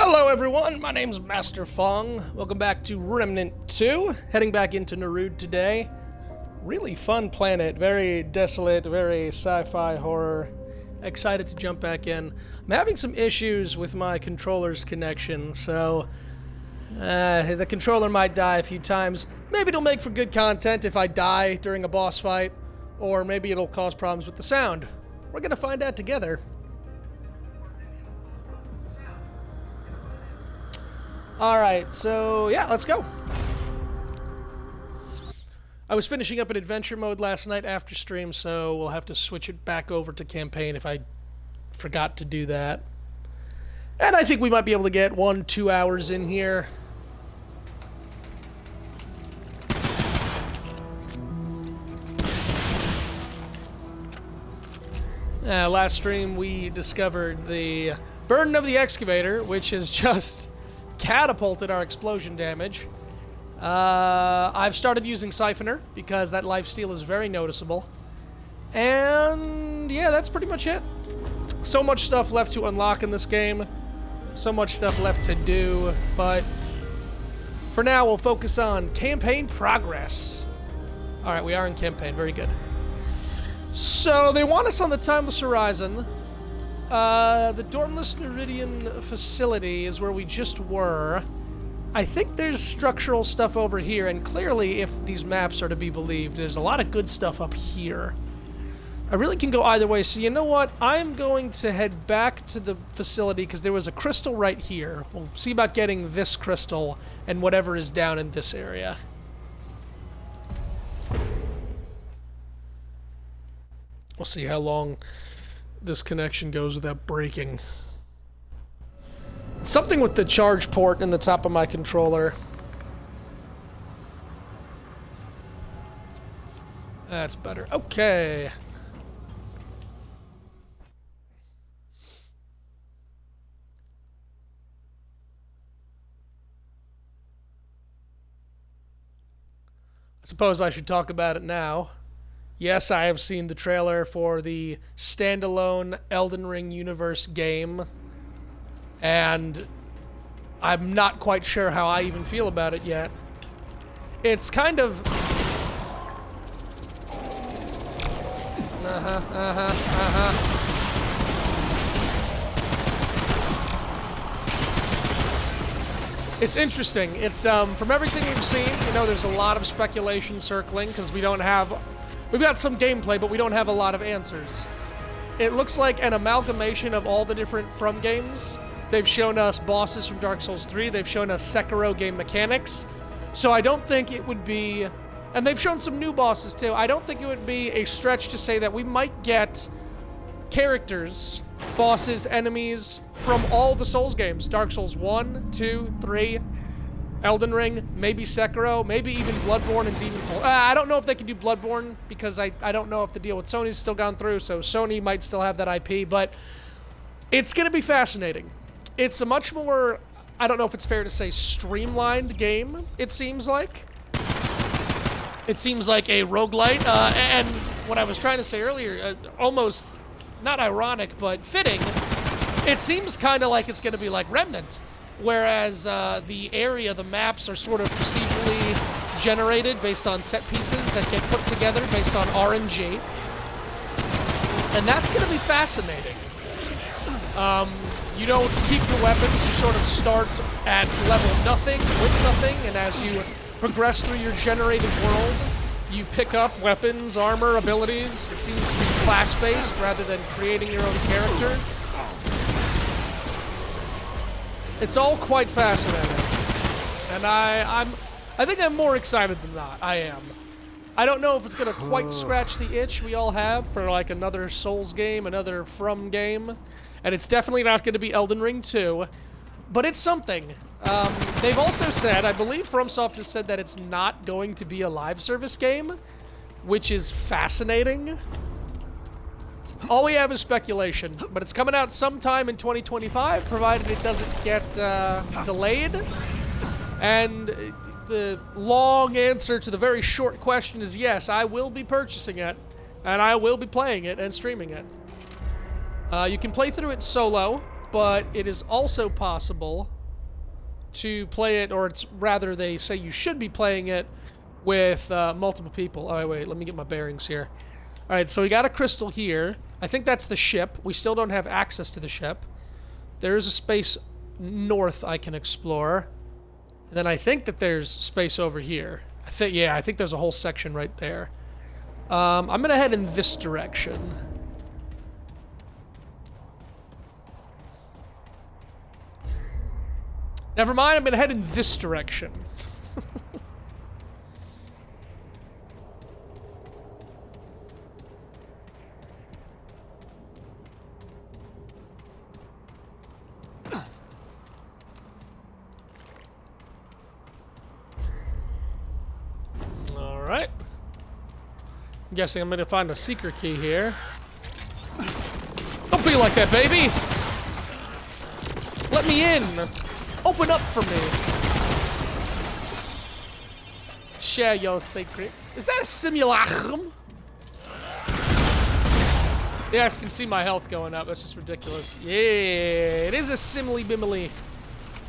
Hello everyone, my name's Master Fong. Welcome back to Remnant 2. Heading back into Narud today. Really fun planet, very desolate, very sci-fi horror. Excited to jump back in. I'm having some issues with my controller's connection, so the controller might die a few times. Maybe it'll make for good content if I die during a boss fight, or maybe it'll cause problems with the sound. We're gonna find out together. Alright, so yeah, let's go. I was finishing up in adventure mode last night after stream, so we'll have to switch it back over to campaign if I forgot to do that. And I think we might be able to get 1-2 hours in here. Last stream we discovered the burden of the excavator, which is just catapulted our explosion damage. I've started using Siphoner because that lifesteal is very noticeable. And yeah, that's pretty much it. So much stuff left to unlock in this game. So much stuff left to do. But for now, we'll focus on campaign progress. Alright, we are in campaign. Very good. So they want us on the Timeless Horizon. The Dormless Neridian facility is where we just were. I think there's structural stuff over here, and clearly, if these maps are to be believed, there's a lot of good stuff up here. I really can go either way, so you know what? I'm going to head back to the facility, because there was a crystal right here. We'll see about getting this crystal and whatever is down in this area. We'll see how long this connection goes without breaking. Something with the charge port in the top of my controller. That's better. Okay. I suppose I should talk about it now. Yes, I have seen the trailer for the standalone Elden Ring universe game, and I'm not quite sure how I even feel about it yet. It's kind of... It's interesting. From everything we've seen, you know, there's a lot of speculation circling, because we don't have... We've got some gameplay, but we don't have a lot of answers. It looks like an amalgamation of all the different From games. They've shown us bosses from Dark Souls 3. They've shown us Sekiro game mechanics. So I don't think it would be... And they've shown some new bosses, too. I don't think it would be a stretch to say that we might get characters, bosses, enemies from all the Souls games. Dark Souls 1, 2, 3... Elden Ring, maybe Sekiro, maybe even Bloodborne and Demon's Souls. I don't know if they can do Bloodborne, because I don't know if the deal with Sony's still gone through, so Sony might still have that IP, but it's going to be fascinating. It's a much more, I don't know if it's fair to say, streamlined game, it seems like. It seems like a roguelite, and what I was trying to say earlier, almost, not ironic, but fitting, it seems kind of like it's going to be like Remnant. Whereas the area, the maps are sort of procedurally generated based on set pieces that get put together based on RNG. And that's going to be fascinating. You don't keep your weapons, you sort of start at level nothing, with nothing, and as you progress through your generated world, you pick up weapons, armor, abilities. It seems to be class-based rather than creating your own character. It's all quite fascinating, and I think I'm more excited than not. I am. I don't know if it's gonna quite scratch the itch we all have for like another Souls game, another From game, and it's definitely not going to be Elden Ring 2, but it's something. They've also said, I believe FromSoft has said that it's not going to be a live service game, which is fascinating. All we have is speculation, but it's coming out sometime in 2025, provided it doesn't get delayed. And the long answer to the very short question is yes, I will be purchasing it, and I will be playing it and streaming it. You can play through it solo, but it is also possible to play it, or it's rather they say you should be playing it with multiple people. Oh, wait, let me get my bearings here. All right, so we got a crystal here. I think that's the ship. We still don't have access to the ship. There is a space north I can explore. And then I think that there's space over here. I think there's a whole section right there. I'm going to head in this direction. Never mind, I'm going to head in this direction. Alright. I'm guessing I'm going to find a secret key here. Don't be like that, baby! Let me in! Open up for me! Share your secrets. Is that a simulacrum? You guys can see my health going up. That's just ridiculous. Yeah, it is a simile-bimile.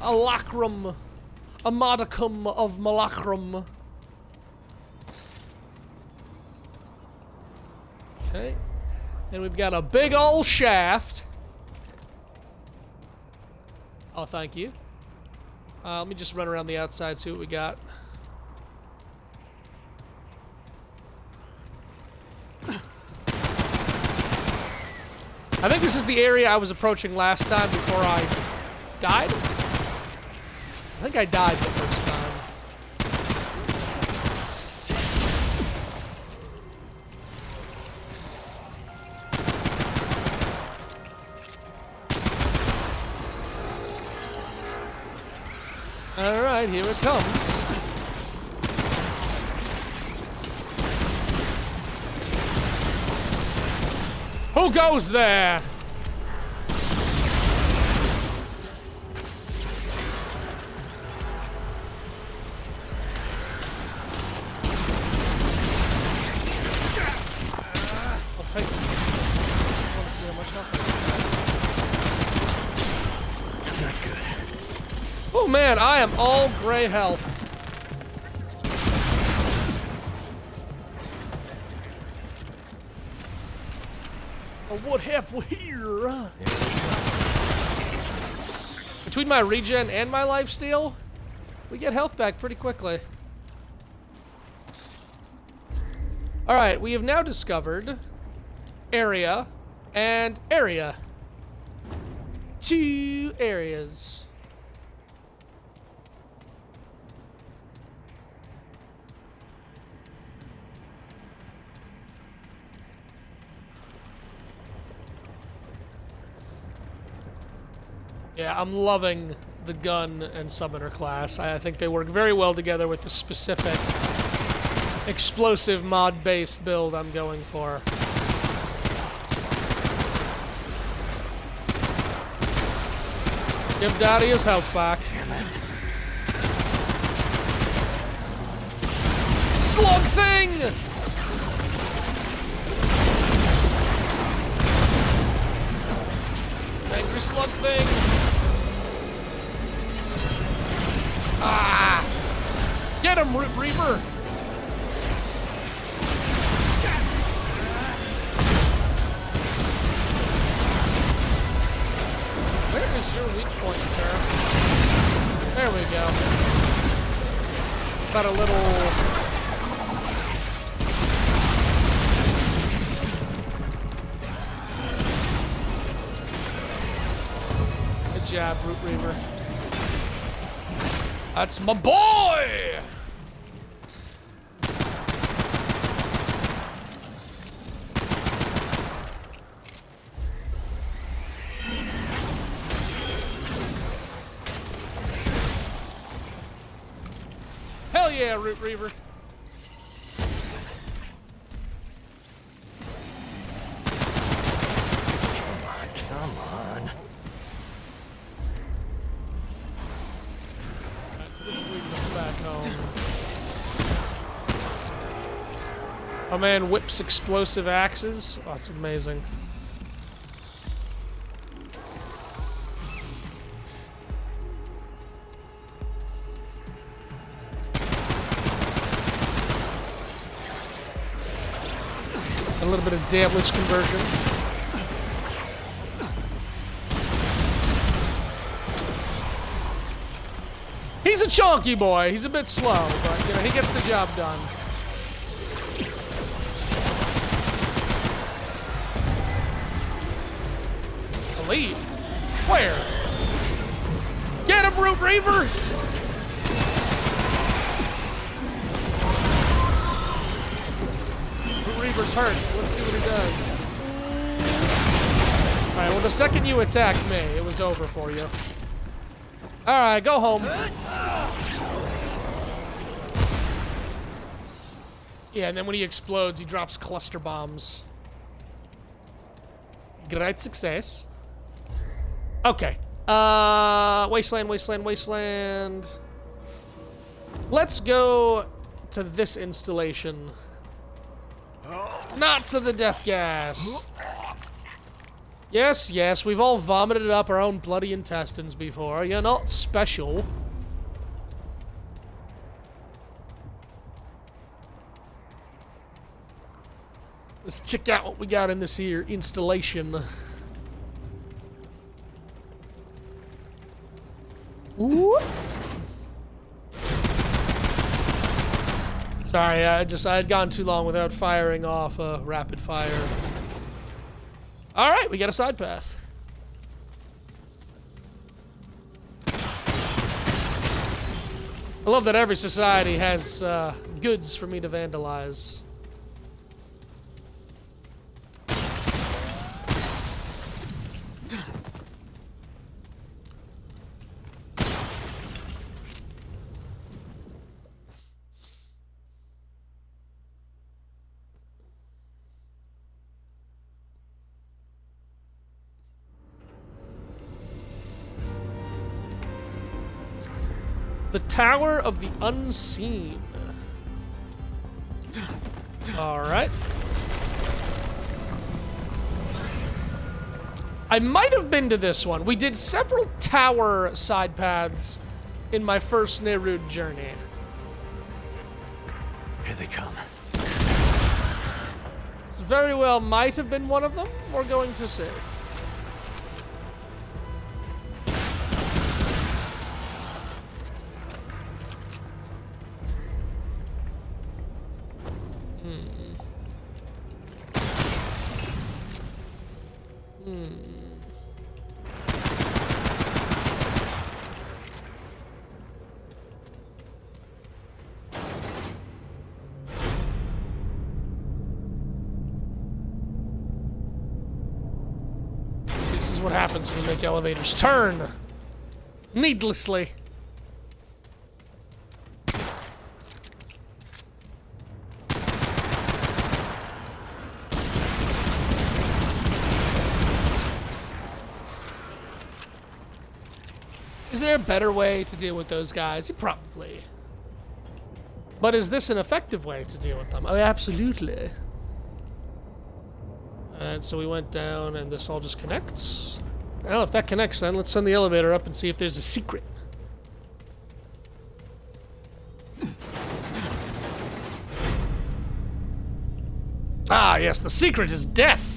A lacrum. A modicum of malacrum. Okay. And we've got a big old shaft. Oh, thank you. Let me just run around the outside, see what we got. I think this is the area I was approaching last time before I died. I think I died the first time. Alright, here it comes. Who goes there? I'll take it. I want to see how much health I got. Not good. Oh man, I am all gray health. What have we here? Between my regen and my lifesteal, we get health back pretty quickly. Alright, we have now discovered area and area. 2 areas. Yeah, I'm loving the gun and summoner class. I think they work very well together with the specific explosive mod-based build I'm going for. Give Daddy his health back. Damn it. Slug thing! Angry slug thing. Ah! Get him, Root Reaver! Where is your weak point, sir? There we go. Got a little... Good job, Root Reaver. That's my boy! Hell yeah, Root Reaver. Come on. Alright, so this is leading us back home. Oh man, whips explosive axes. Oh, that's amazing. little bit of damage conversion. He's a chonky boy. He's a bit slow, but, you know, he gets the job done. A lead? Where? Get him, Root Reaver! Root Reaver's hurt. Let's see what he does. Alright, well, the second you attacked me, it was over for you. Alright, go home. Yeah, and then when he explodes, he drops cluster bombs. Great success. Okay. Wasteland, wasteland, wasteland. Let's go to this installation. Not to the death gas. Yes, yes, we've all vomited up our own bloody intestines before. You're not special. Let's check out what we got in this here installation. Ooh. Sorry, I had gone too long without firing off a rapid fire. Alright, we got a side path. I love that every society has goods for me to vandalize. The Tower of the Unseen. Alright. I might have been to this one. We did several tower side paths in my first Nerude journey. Here they come. This very well might have been one of them. We're going to see. This is what happens when we make elevators turn needlessly. Is there a better way to deal with those guys? Probably. But is this an effective way to deal with them? Oh, absolutely. And so we went down, and this all just connects. Well, if that connects, then let's send the elevator up and see if there's a secret. Ah, yes, the secret is death.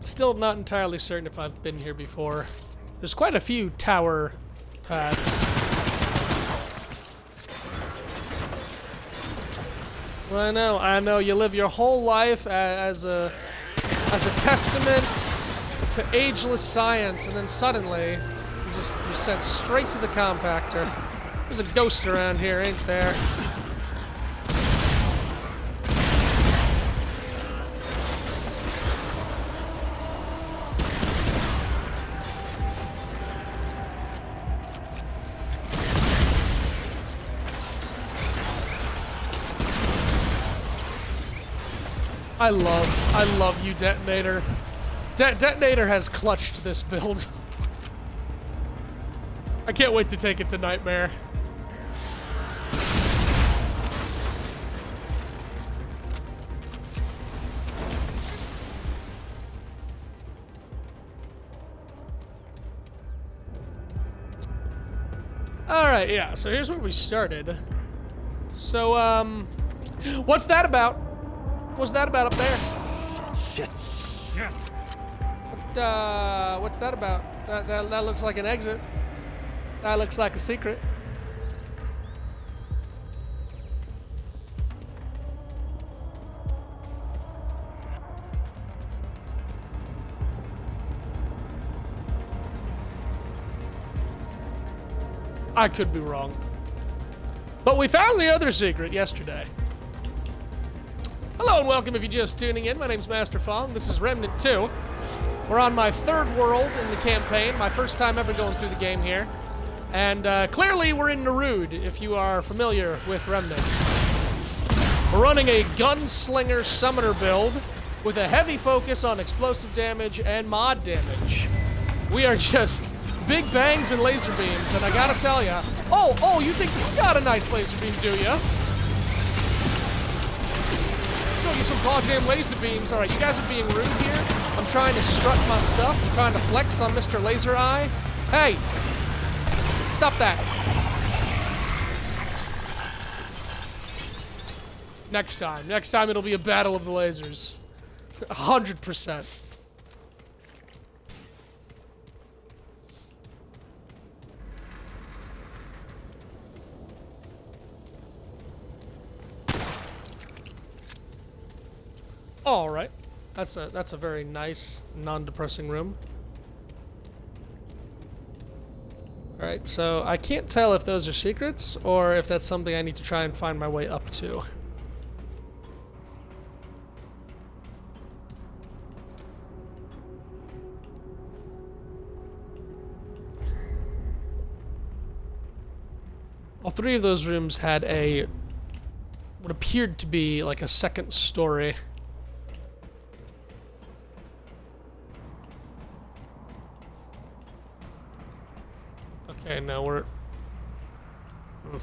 Still not entirely certain if I've been here before. There's quite a few tower paths. Well, I know. You live your whole life as a testament to ageless science, and then suddenly you're sent straight to the compactor. There's a ghost around here, ain't there? I love you, Detonator. Detonator has clutched this build. I can't wait to take it to Nightmare. Alright, yeah, so here's where we started. So, what's that about? What's that about up there? Shit. What's that about? That looks like an exit. That looks like a secret. I could be wrong. But we found the other secret yesterday. Hello and welcome if you're just tuning in. My name's Master Fong. This is Remnant 2. We're on my third world in the campaign. My first time ever going through the game here. And clearly we're in Narude, if you are familiar with Remnant. We're running a gunslinger summoner build with a heavy focus on explosive damage and mod damage. We are just big bangs and laser beams, and I gotta tell ya. Oh, you think you got a nice laser beam, do ya? Show you some goddamn laser beams. Alright, you guys are being rude here. I'm trying to strut my stuff. I'm trying to flex on Mr. Laser Eye. Hey! Stop that. Next time it'll be a battle of the lasers. 100%. All right, that's a very nice, non-depressing room. All right, so I can't tell if those are secrets or if that's something I need to try and find my way up to. All three of those rooms had what appeared to be like a second story. Okay, now we're... pretty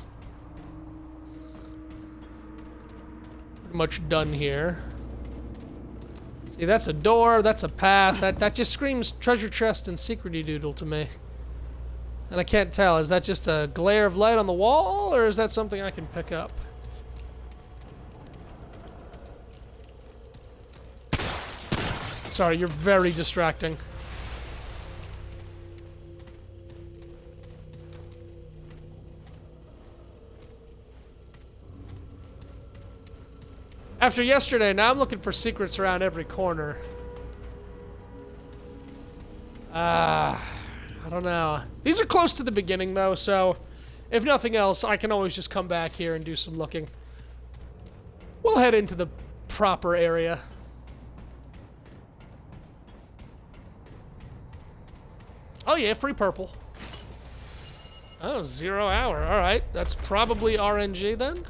much done here. See, that's a door, that's a path, that just screams treasure chest and secrety doodle to me. And I can't tell, is that just a glare of light on the wall, or is that something I can pick up? Sorry, you're very distracting. After yesterday, now I'm looking for secrets around every corner. I don't know. These are close to the beginning, though, so if nothing else, I can always just come back here and do some looking. We'll head into the proper area. Oh yeah, free purple. Oh, 0 hour. Alright, that's probably RNG then.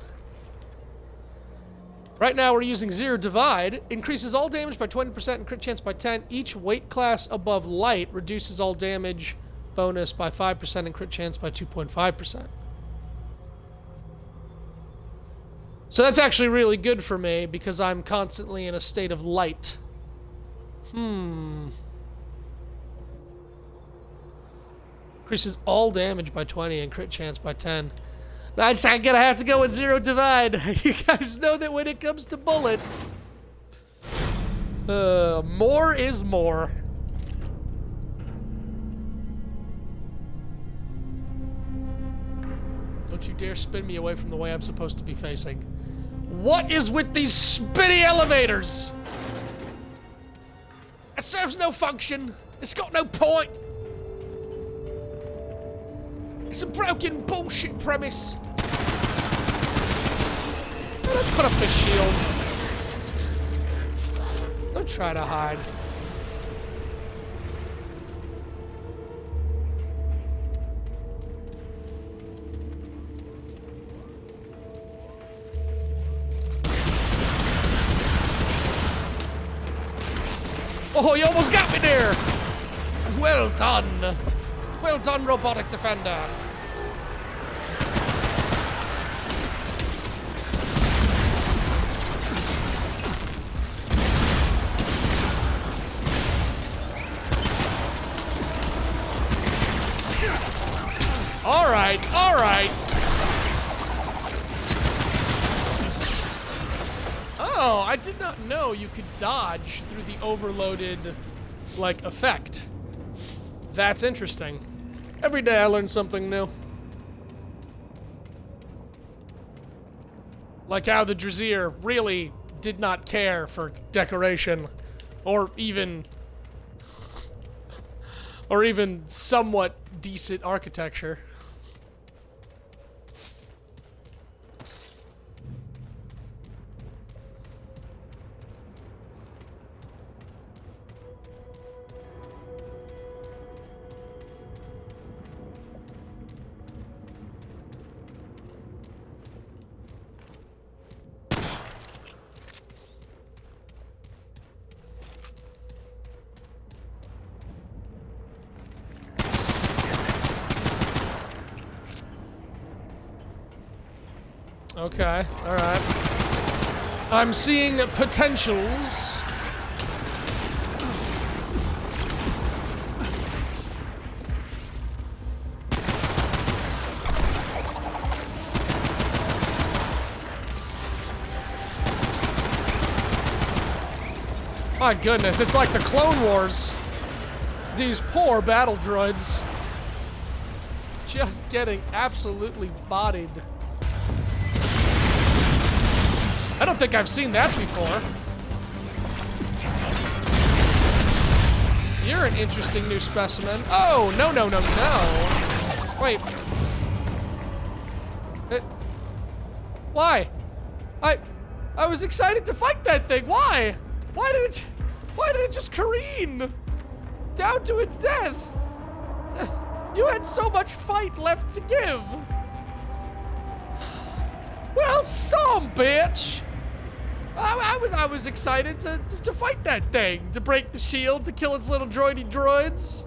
Right now we're using Zero Divide. Increases all damage by 20% and crit chance by 10. Each weight class above light reduces all damage bonus by 5% and crit chance by 2.5%. So that's actually really good for me because I'm constantly in a state of light. Increases all damage by 20 and crit chance by 10. I'm gonna have to go with Zero Divide. You guys know that when it comes to bullets, more is more. Don't you dare spin me away from the way I'm supposed to be facing. What is with these spinny elevators? It serves no function. It's got no point. It's a broken bullshit premise. Don't put up the shield. Don't try to hide. Oh, you almost got me there. Well done. Well done, robotic defender. All right. Oh, I did not know you could dodge through the overloaded, like, effect. That's interesting. Every day I learn something new. Like how the Drazier really did not care for decoration, or even somewhat decent architecture. Okay, alright. I'm seeing potentials. My goodness, it's like the Clone Wars. These poor battle droids. Just getting absolutely bodied. I don't think I've seen that before. You're an interesting new specimen. Oh, no, no, no, no. Wait. Why? I was excited to fight that thing. Why? Why did it just careen down to its death? You had so much fight left to give. Well, some bitch. I was excited to fight that thing, to break the shield, to kill its little droids.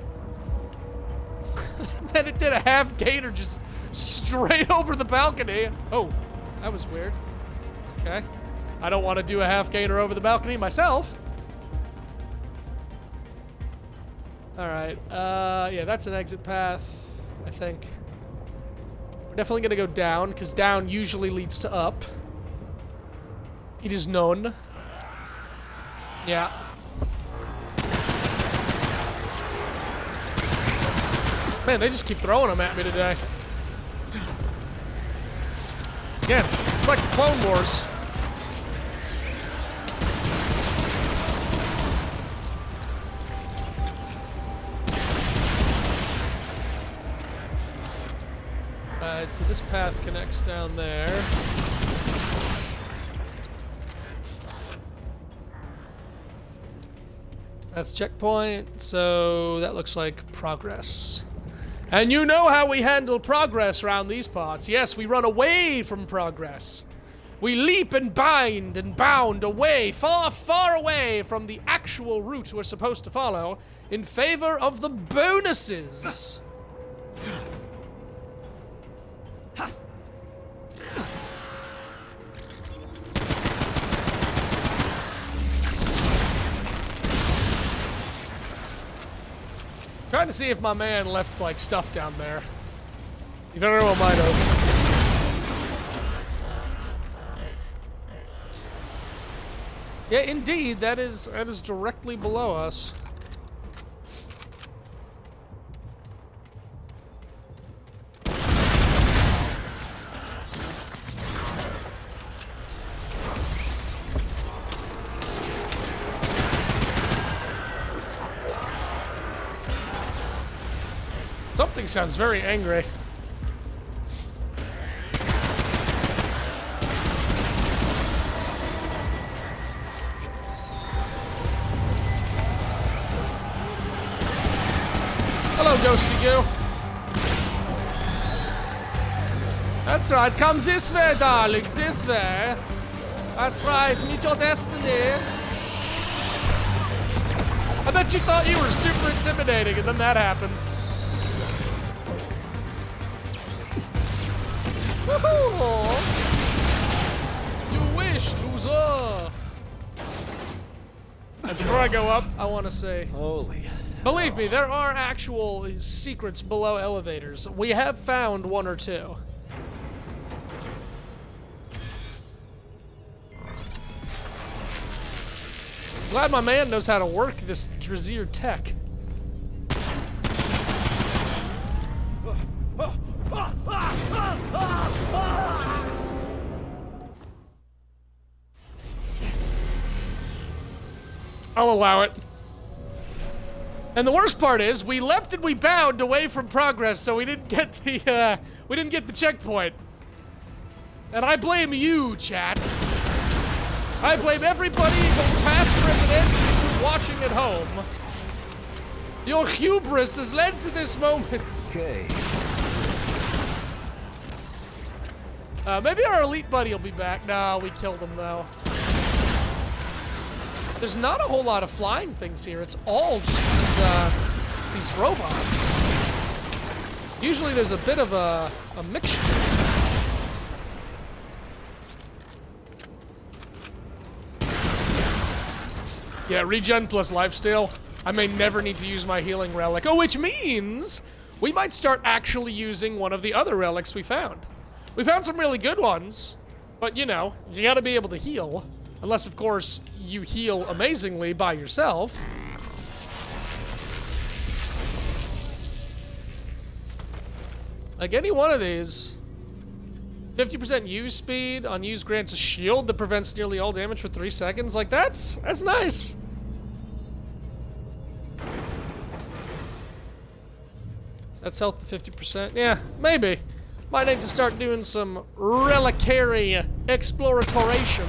Then it did a half gator just straight over the balcony. Oh, that was weird. Okay. I don't want to do a half gator over the balcony myself. All right. Yeah, that's an exit path, I think. We're definitely gonna go down, because down usually leads to up. It is known. Yeah. Man, they just keep throwing them at me today. Again, it's like the Clone Wars. Alright, so this path connects down there. That's checkpoint, so that looks like progress. And you know how we handle progress around these parts. Yes, we run away from progress. We leap and bind and bound away, far, far away from the actual route we're supposed to follow in favor of the bonuses. Trying to see if my man left, like, stuff down there. You very well might have. Yeah, indeed, that is directly below us. Something sounds very angry. Hello, Ghosty Goo. That's right, come this way, darling, this way. That's right, meet your destiny. I bet you thought you were super intimidating, and then that happened. Woohoo! You wish, loser! And before I go up, I want to say... Holy Believe me, there are actual secrets below elevators. We have found one or two. Glad my man knows how to work this Drazier tech. I'll allow it. And the worst part is, we leapt and we bowed away from progress, so we didn't get the checkpoint. And I blame you, chat. I blame everybody, both past, present, and watching at home. Your hubris has led to this moment. Okay. Maybe our elite buddy will be back. No, we killed him though. There's not a whole lot of flying things here. It's all just these robots. Usually there's a bit of a mixture. Yeah, regen plus lifesteal. I may never need to use my healing relic. Oh, which means we might start actually using one of the other relics we found. We found some really good ones, but you know, you gotta be able to heal. Unless, of course, you heal amazingly by yourself. Like any one of these. 50% use speed on use grants a shield that prevents nearly all damage for 3 seconds. Like, that's nice. That's health to 50%. Yeah, maybe. Might need to start doing some reliquary exploration.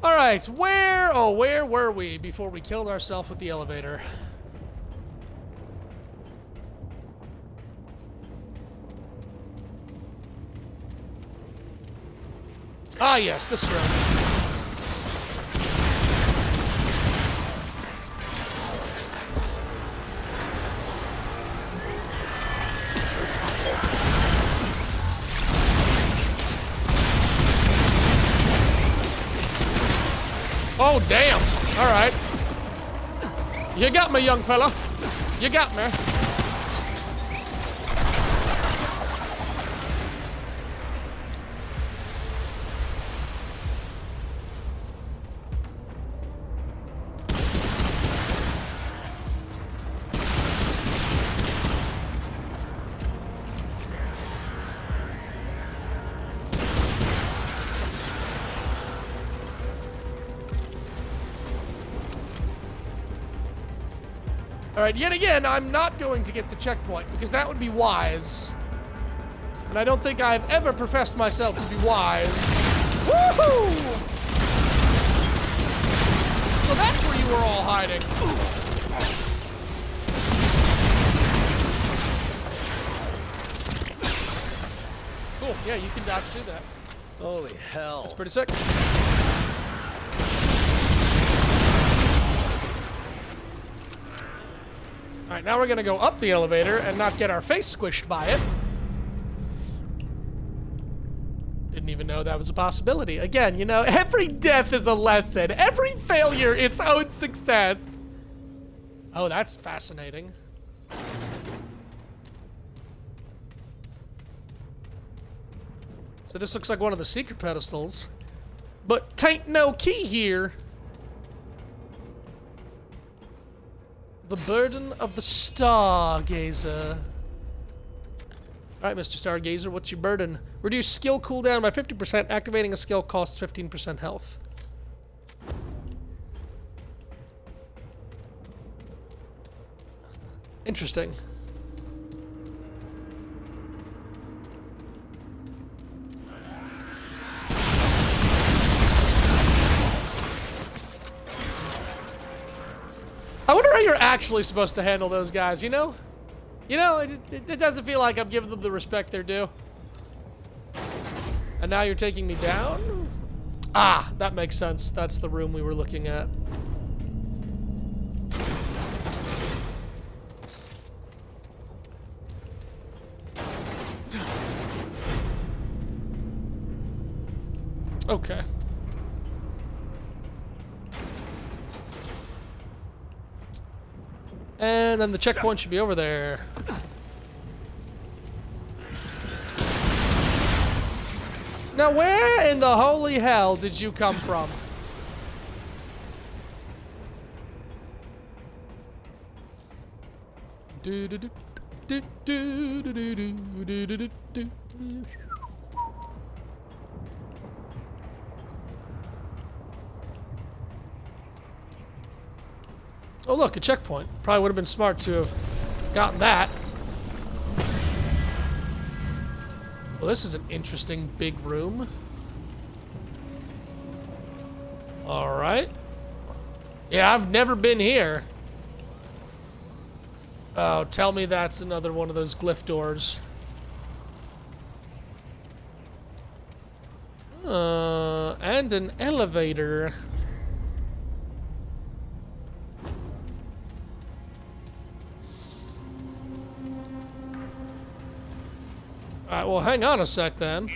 Alright, where were we before we killed ourselves with the elevator? Ah, yes, this room. Oh, damn. All right. You got me, young fella. You got me. Alright, yet again, I'm not going to get the checkpoint, because that would be wise. And I don't think I've ever professed myself to be wise. Woohoo! So that's where you were all hiding. Cool, yeah, you can dodge through that. Holy hell. That's pretty sick. Alright, now we're gonna go up the elevator and not get our face squished by it. Didn't even know that was a possibility. Again, you know, every death is a lesson. Every failure, its own success. Oh, that's fascinating. So this looks like one of the secret pedestals. But tain't no key here. The burden of the Stargazer. Alright, Mr. Stargazer, what's your burden? Reduce skill cooldown by 50%. Activating a skill costs 15% health. Interesting. I wonder how you're actually supposed to handle those guys, you know? You know, it doesn't feel like I'm giving them the respect they're due. And now you're taking me down? Ah, that makes sense. That's the room we were looking at. Okay. And then the checkpoint should be over there. Now, where in the holy hell did you come from? Do do do do do do do do do do do. Oh look, a checkpoint. Probably would have been smart to have gotten that. Well, this is an interesting big room. Alright. Yeah, I've never been here. Oh, tell me that's another one of those glyph doors. And an elevator. Alright, well, hang on a sec then.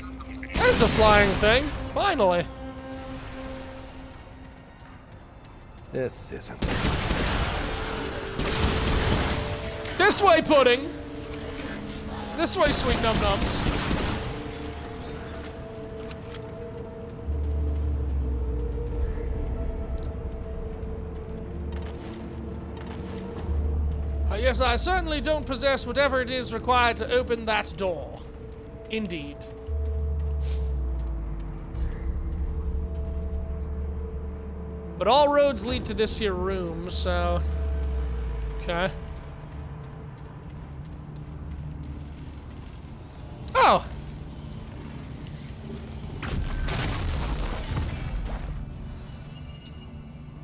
There's a flying thing. Finally. This isn't. This way, pudding. This way, sweet num-nums. Yes, I certainly don't possess whatever it is required to open that door. Indeed. But all roads lead to this here room, so... Okay. Oh!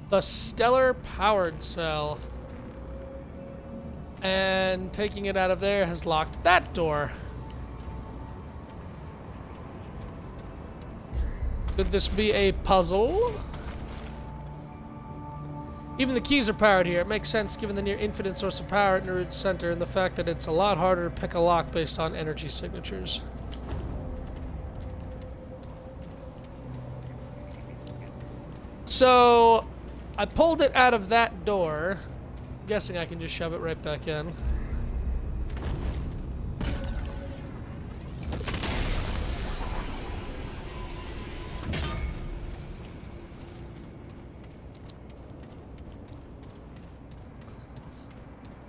The stellar powered cell. And taking it out of there has locked that door. Could this be a puzzle? Even the keys are powered here. It makes sense given the near infinite source of power at Nerud's center and the fact that it's a lot harder to pick a lock based on energy signatures. So, I pulled it out of that door. I'm guessing I can just shove it right back in.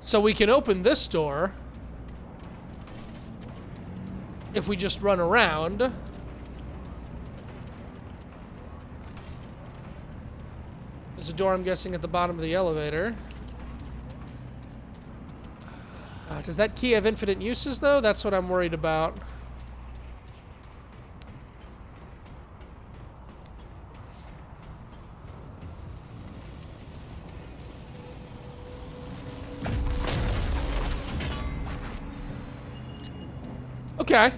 So we can open this door if we just run around. There's a door, I'm guessing, at the bottom of the elevator. Does that key have infinite uses, though? That's what I'm worried about. Okay.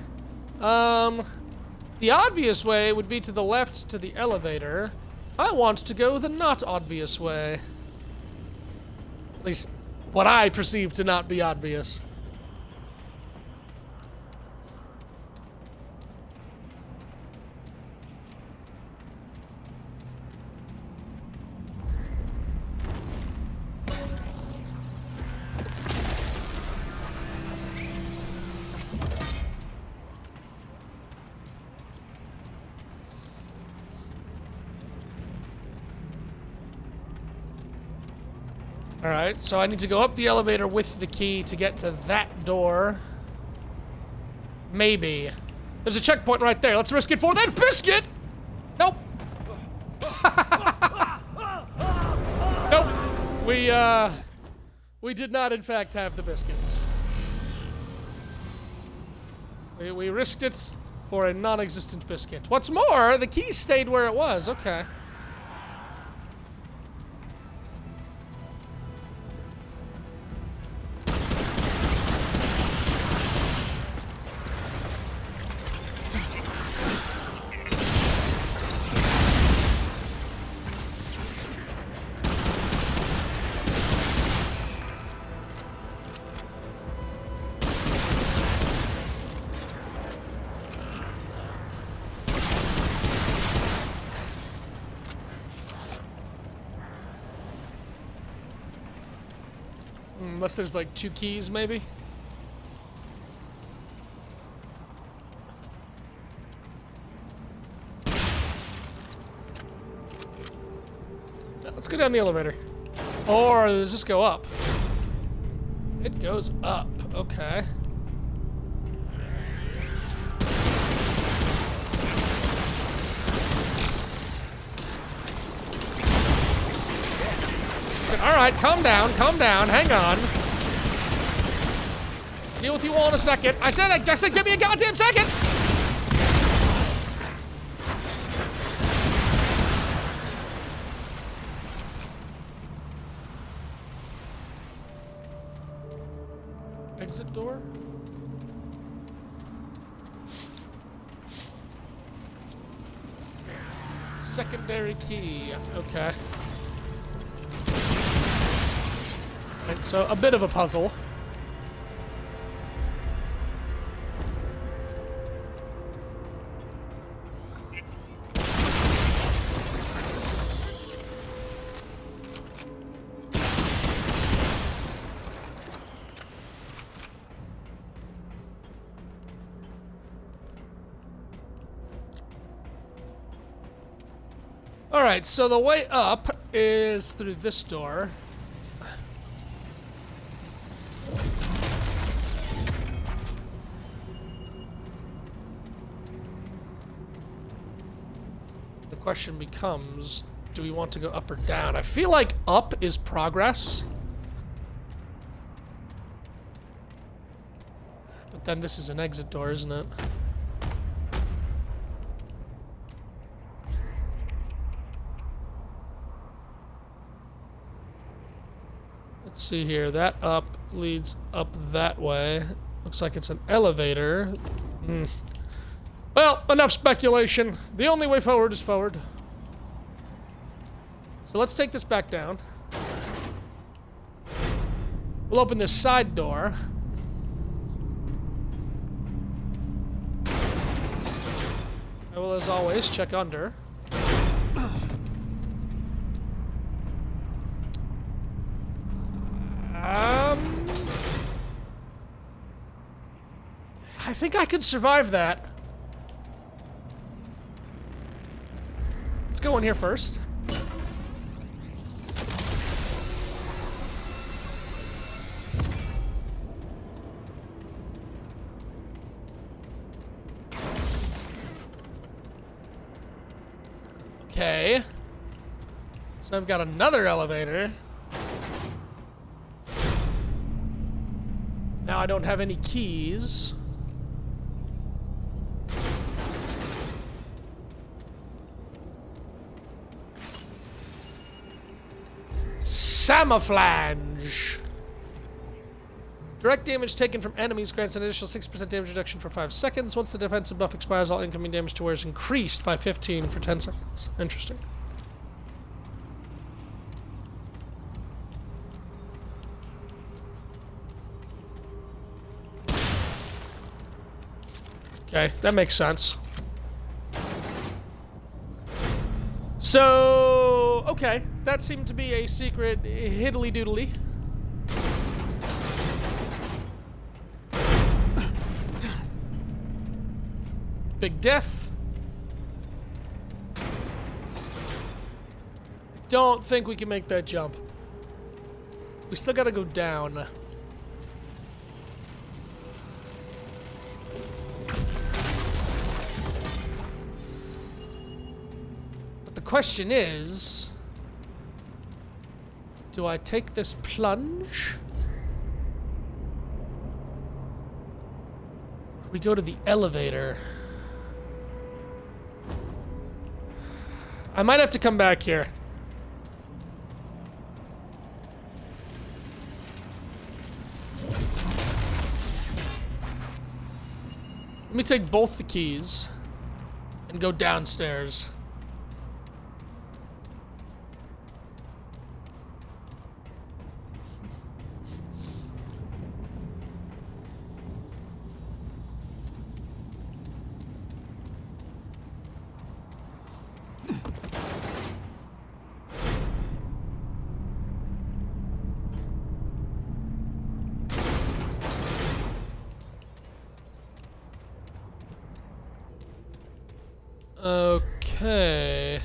The obvious way would be to the left to the elevator. I want to go the not obvious way. At least, what I perceive to not be obvious. Alright, so I need to go up the elevator with the key to get to that door. Maybe. There's a checkpoint right there. Let's risk it for that biscuit! Nope. Nope. We did not, in fact, have the biscuits. We risked it for a non-existent biscuit. What's more, the key stayed where it was. Okay. Unless there's like 2 keys, maybe? Let's go down the elevator. Or does this go up? It goes up. Okay. Alright, calm down, hang on. Deal with you all in a second. I said, give me a goddamn second! Exit door? Secondary key, okay. Right, so a bit of a puzzle. Alright, so the way up is through this door. The question becomes, do we want to go up or down? I feel like up is progress. But then this is an exit door, isn't it? Let's see here. That up leads up that way. Looks like it's an elevator. Well, enough speculation. The only way forward is forward. So let's take this back down. We'll open this side door. I will, as always, check under. I think I could survive that. Let's go in here first. Okay. So I've got another elevator. Now I don't have any keys. Camouflage. Direct damage taken from enemies grants an additional 6% damage reduction for 5 seconds. Once the defensive buff expires, all incoming damage to wear is increased by 15 for 10 seconds. Interesting. Okay, that makes sense. So, okay, that seemed to be a secret hiddly-doodly. Big death. Don't think we can make that jump. We still gotta go down. The question is, do I take this plunge? We go to the elevator. I might have to come back here. Let me take both the keys and go downstairs. Okay.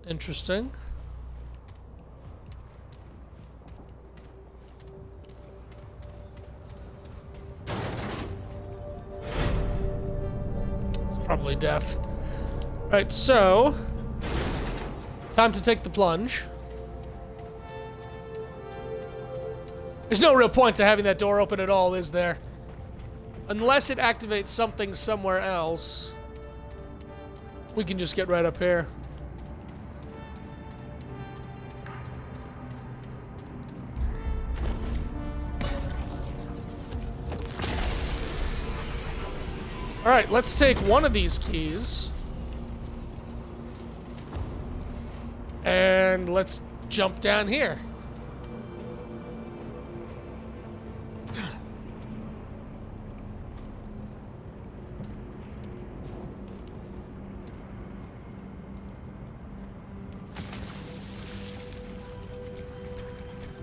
Interesting. It's probably death. Right, so time to take the plunge. There's no real point to having that door open at all, is there? Unless it activates something somewhere else. We can just get right up here. Alright, let's take one of these keys. And let's jump down here.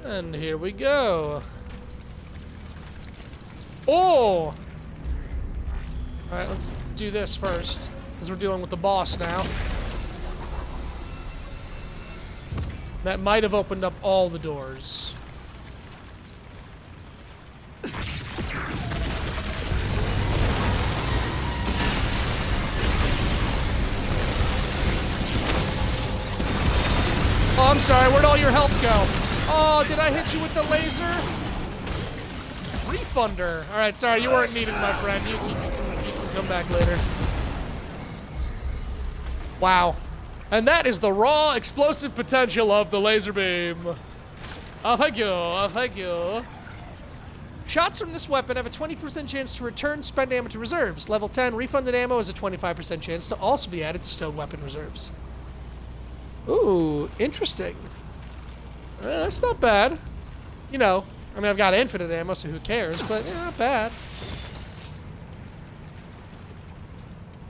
And here we go. Oh! Alright, let's do this first, because we're dealing with the boss now. That might have opened up all the doors. Oh, I'm sorry, where'd all your health go? Oh, did I hit you with the laser? Refunder. Alright, sorry, you weren't needed, my friend. You can come back later. Wow. And that is the raw explosive potential of the laser beam. Oh, thank you. Oh, thank you. Shots from this weapon have a 20% chance to return spent ammo to reserves. Level 10, refunded ammo has a 25% chance to also be added to stowed weapon reserves. Ooh, interesting. That's not bad. You know, I mean, I've got infinite ammo, so who cares? But, yeah, not bad.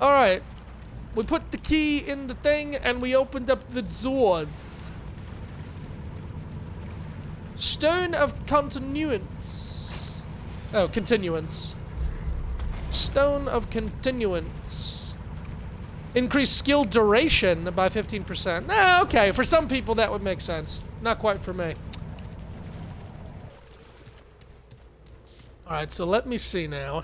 Alright. We put the key in the thing, and we opened up the doors. Stone of Continuance. Oh, Continuance. Stone of Continuance. Increase skill duration by 15%. Ah, okay, for some people that would make sense. Not quite for me. Alright, so let me see now.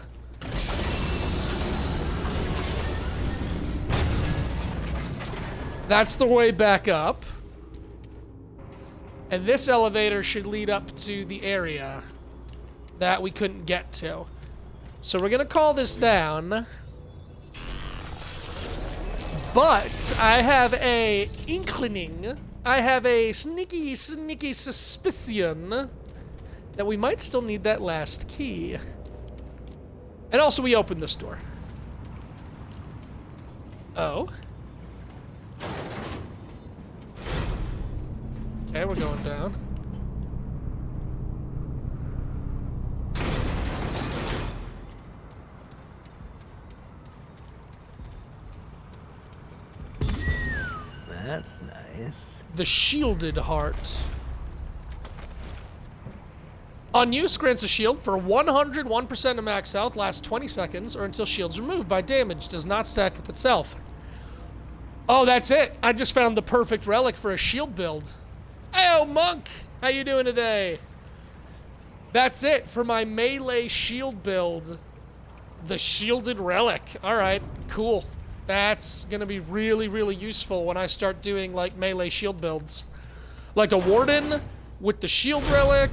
That's the way back up. And this elevator should lead up to the area that we couldn't get to. So we're gonna call this down. But I have a inkling, I have a sneaky suspicion that we might still need that last key. And also we opened this door. Oh. Okay, we're going down. That's nice. The Shielded Heart. On use, grants a shield for 101% of max health, lasts 20 seconds, or until shield's removed by damage. Does not stack with itself. Oh, that's it. I just found the perfect relic for a shield build. Hey, Monk! How you doing today? That's it for my melee shield build. The Shielded Relic. Alright, cool. That's gonna be really, really useful when I start doing, like, melee shield builds. Like a Warden with the Shield Relic.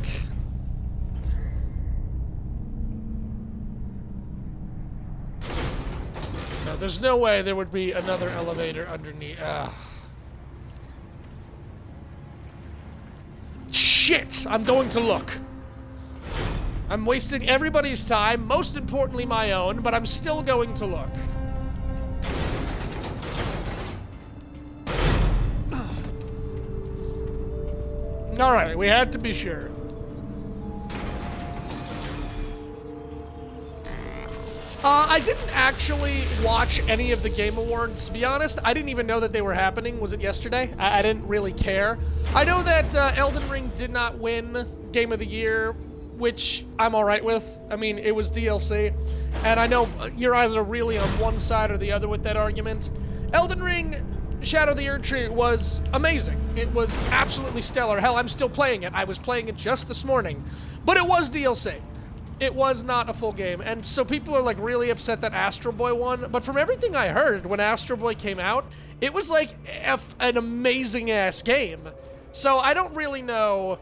No, there's no way there would be another elevator underneath. Shit! I'm going to look. I'm wasting everybody's time, most importantly my own, but I'm still going to look. Alright, we had to be sure. I didn't actually watch any of the Game Awards, to be honest. I didn't even know that they were happening. Was it yesterday? I didn't really care. I know that Elden Ring did not win Game of the Year, which I'm alright with. I mean, it was DLC. And I know you're either really on one side or the other with that argument. Elden Ring Shadow of the Erdtree was amazing. It was absolutely stellar. Hell, I'm still playing it. I was playing it just this morning. But it was DLC. It was not a full game, and so people are like really upset that Astro Boy won, but from everything I heard when Astro Boy came out, it was like an amazing-ass game. So I don't really know,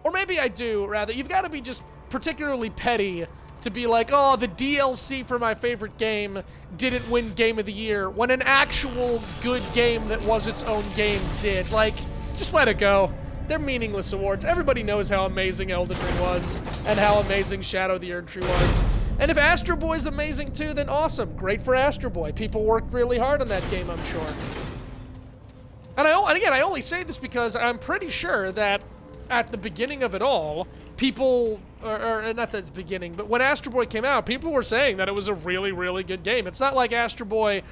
or maybe I do, rather. You've got to be just particularly petty to be like, oh, the DLC for my favorite game didn't win Game of the Year, when an actual good game that was its own game did. Like, just let it go. They're meaningless awards. Everybody knows how amazing Elden Ring was and how amazing Shadow of the Erdtree was. And if Astro Boy's amazing too, then awesome. Great for Astro Boy. People worked really hard on that game, I'm sure. And again, I only say this because I'm pretty sure that at the beginning of it all, people, or not at the beginning, but when Astro Boy came out, people were saying that it was a really, really good game. It's not like Astro Boy,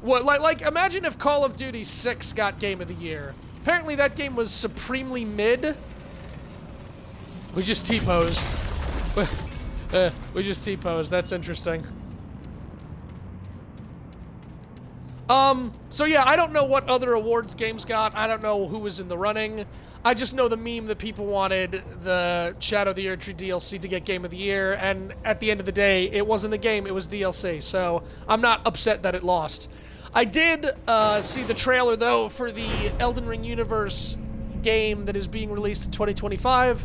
like imagine if Call of Duty 6 got Game of the Year. Apparently that game was supremely mid. We just T-posed. We just T-posed. That's interesting. So yeah, I don't know what other awards games got. I don't know who was in the running. I just know the meme that people wanted the Shadow of the Erdtree DLC to get Game of the Year, and at the end of the day, it wasn't a game, it was DLC, so I'm not upset that it lost. I did see the trailer, though, for the Elden Ring universe game that is being released in 2025.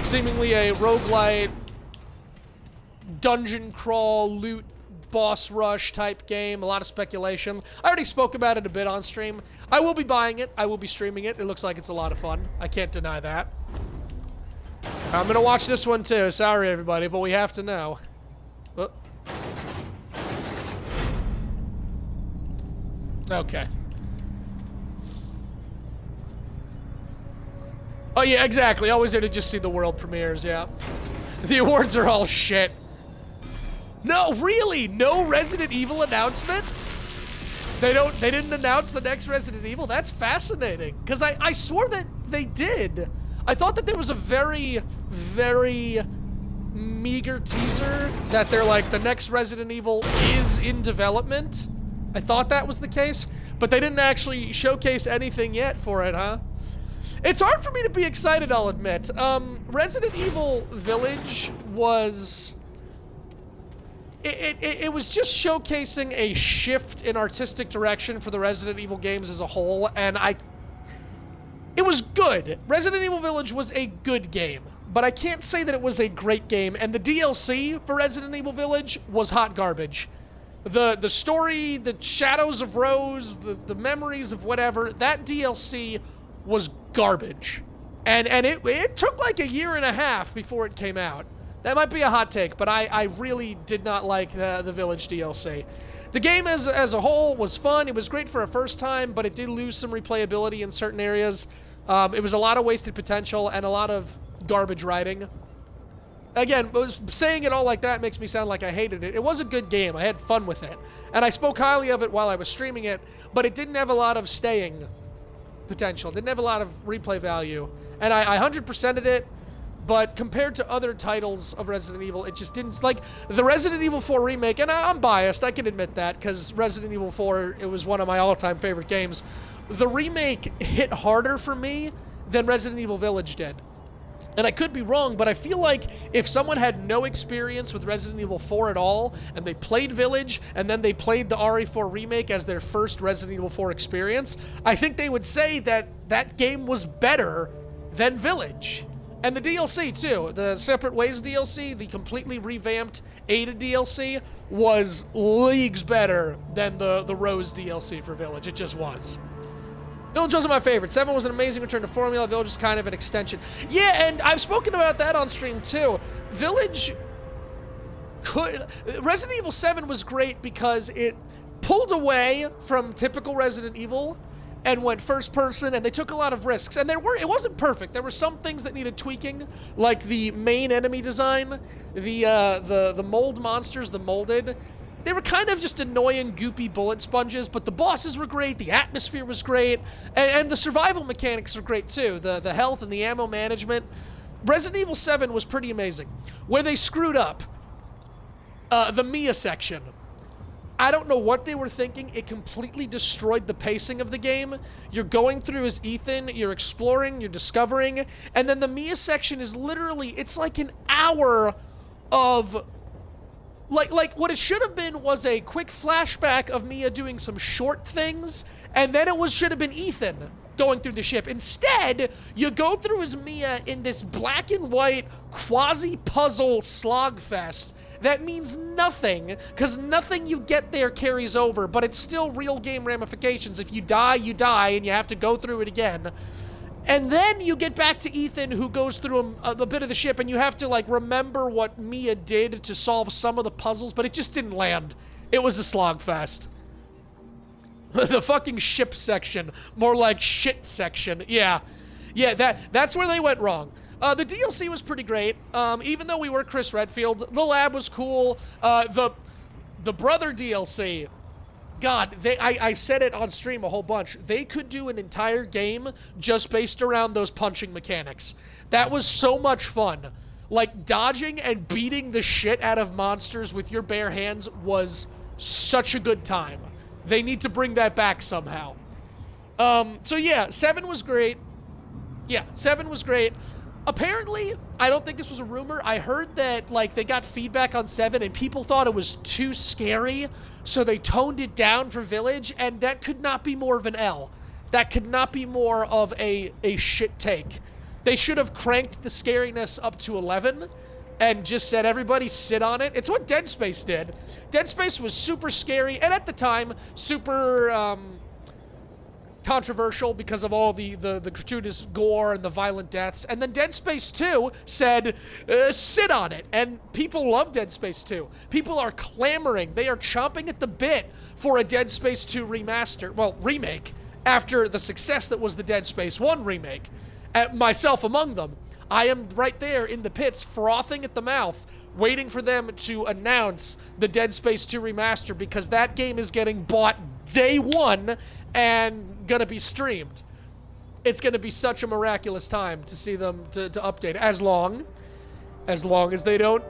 Seemingly a roguelite, dungeon crawl, loot, boss rush type game. A lot of speculation. I already spoke about it a bit on stream. I will be buying it. I will be streaming it. It looks like it's a lot of fun. I can't deny that. I'm going to watch this one, too. Sorry, everybody, but we have to know. Okay. Oh, yeah, exactly. Always there to just see the world premieres, yeah. The awards are all shit. No, really? No Resident Evil announcement? They didn't announce the next Resident Evil? That's fascinating. Because I swore that they did. I thought that there was a very, very meager teaser that they're like, the next Resident Evil is in development. I thought that was the case, but they didn't actually showcase anything yet for it, huh? It's hard for me to be excited, I'll admit. Resident Evil Village was... It was just showcasing a shift in artistic direction for the Resident Evil games as a whole, and it was good. Resident Evil Village was a good game, but I can't say that it was a great game, and the DLC for Resident Evil Village was hot garbage. The story, the Shadows of Rose, the memories of whatever, that DLC was garbage. And it took like a year and a half before it came out. That might be a hot take, but I really did not like the Village DLC. The game as a whole was fun. It was great for a first time, but it did lose some replayability in certain areas. It was a lot of wasted potential and a lot of garbage writing. Again, saying it all like that makes me sound like I hated it. It was a good game. I had fun with it. And I spoke highly of it while I was streaming it, but it didn't have a lot of staying potential. It didn't have a lot of replay value. And I 100%ed it, but compared to other titles of Resident Evil, it just didn't... Like, the Resident Evil 4 remake, and I'm biased, I can admit that, because Resident Evil 4, it was one of my all-time favorite games. The remake hit harder for me than Resident Evil Village did. And I could be wrong, but I feel like if someone had no experience with Resident Evil 4 at all, and they played Village, and then they played the RE4 remake as their first Resident Evil 4 experience, I think they would say that that game was better than Village. And the DLC, too. The Separate Ways DLC, the completely revamped Ada DLC, was leagues better than the Rose DLC for Village. It just was. Village wasn't my favorite. 7 was an amazing return to formula. Village is kind of an extension. Yeah, and I've spoken about that on stream too. Village could... Resident Evil 7 was great because it pulled away from typical Resident Evil and went first person, and they took a lot of risks. And it wasn't perfect. There were some things that needed tweaking, like the main enemy design, the mold monsters, the molded. They were kind of just annoying, goopy bullet sponges, but the bosses were great, the atmosphere was great, and the survival mechanics were great too. The health and the ammo management. Resident Evil 7 was pretty amazing. Where they screwed up, the Mia section. I don't know what they were thinking. It completely destroyed the pacing of the game. You're going through as Ethan, you're exploring, you're discovering, and then the Mia section is literally, it's like an hour of... Like what it should have been was a quick flashback of Mia doing some short things, and then should have been Ethan going through the ship. Instead, you go through as Mia in this black and white quasi-puzzle slogfest that means nothing, because nothing you get there carries over, but it's still real game ramifications. If you die, and you have to go through it again. And then you get back to Ethan, who goes through a bit of the ship, and you have to, like, remember what Mia did to solve some of the puzzles, but it just didn't land. It was a slogfest. The fucking ship section. More like shit section. Yeah, that's where they went wrong. The DLC was pretty great. Even though we were Chris Redfield, the lab was cool. The brother DLC... God, I said it on stream a whole bunch. They could do an entire game just based around those punching mechanics. That was so much fun. Like, dodging and beating the shit out of monsters with your bare hands was such a good time. They need to bring that back somehow. So yeah, 7 was great. Yeah, 7 was great. Apparently, I don't think this was a rumor. I heard that, like, they got feedback on 7 and people thought it was too scary, so they toned it down for Village, and that could not be more of an L. That could not be more of a shit take. They should have cranked the scariness up to 11 and just said, everybody sit on it. It's what Dead Space did. Dead Space was super scary, and at the time, super... controversial because of all the gratuitous gore and the violent deaths. And then Dead Space 2 said, sit on it. And people love Dead Space 2. People are clamoring. They are chomping at the bit for a Dead Space 2 remaster. Well, remake. After the success that was the Dead Space 1 remake. Myself among them. I am right there in the pits, frothing at the mouth, waiting for them to announce the Dead Space 2 remaster, because that game is getting bought day one and gonna be streamed. It's gonna be such a miraculous time to see them to update, as long as they don't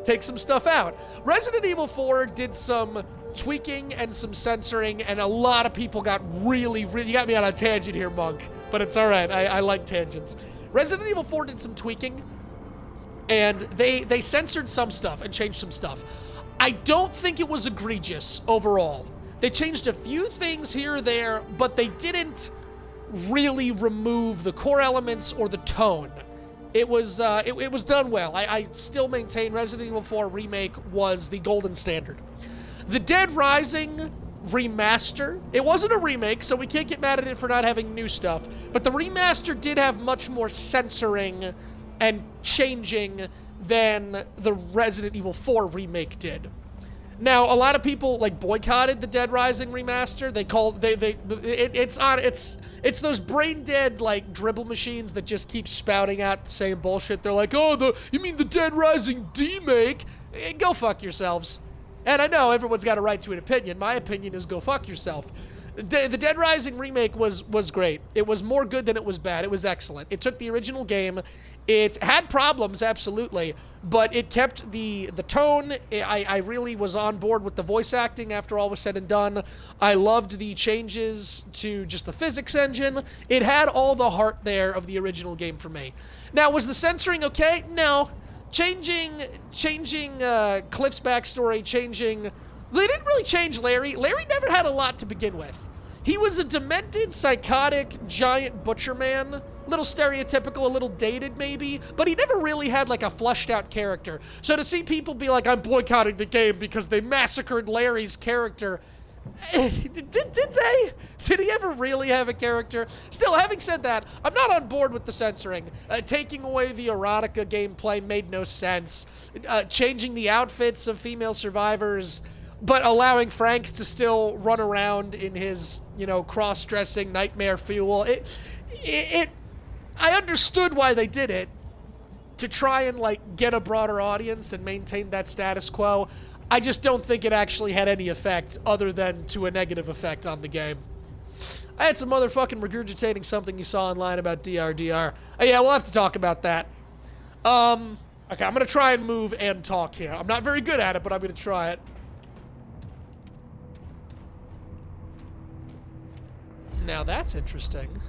take some stuff out. Resident Evil 4 did some tweaking and some censoring, and a lot of people got really, you got me on a tangent here, Monk, but it's all right. I like tangents. Resident Evil 4 did some tweaking, and they censored some stuff and changed some stuff. I don't think it was egregious overall. They changed a few things here or there, but they didn't really remove the core elements or the tone. It was done well. I still maintain Resident Evil 4 Remake was the golden standard. The Dead Rising remaster, it wasn't a remake, so we can't get mad at it for not having new stuff, but the remaster did have much more censoring and changing than the Resident Evil 4 Remake did. Now, a lot of people like boycotted the Dead Rising remaster. They called it's those brain dead like dribble machines that just keep spouting out the same bullshit. They're like, "Oh, you mean the Dead Rising demake?" Go fuck yourselves. And I know everyone's got a right to an opinion. My opinion is go fuck yourself. The Dead Rising remake was great. It was more good than it was bad. It was excellent. It took the original game. It had problems, absolutely, but it kept the tone. I really was on board with the voice acting after all was said and done. I loved the changes to just the physics engine. It had all the heart there of the original game for me. Now, was the censoring okay? No. Changing Cliff's backstory, they didn't really change Larry. Larry never had a lot to begin with. He was a demented, psychotic, giant butcher man. Little stereotypical, a little dated maybe, but he never really had like a fleshed out character. So to see people be like, I'm boycotting the game because they massacred Larry's character, did they? Did he ever really have a character? Still, having said that, I'm not on board with the censoring. Taking away the erotica gameplay made no sense. Changing the outfits of female survivors, but allowing Frank to still run around in his, you know, cross-dressing nightmare fuel. I understood why they did it, to try and, like, get a broader audience and maintain that status quo. I just don't think it actually had any effect other than to a negative effect on the game. I had some motherfucking regurgitating something you saw online about DRDR. Oh, yeah, we'll have to talk about that. Okay, I'm gonna try and move and talk here. I'm not very good at it, but I'm gonna try it. Now that's interesting.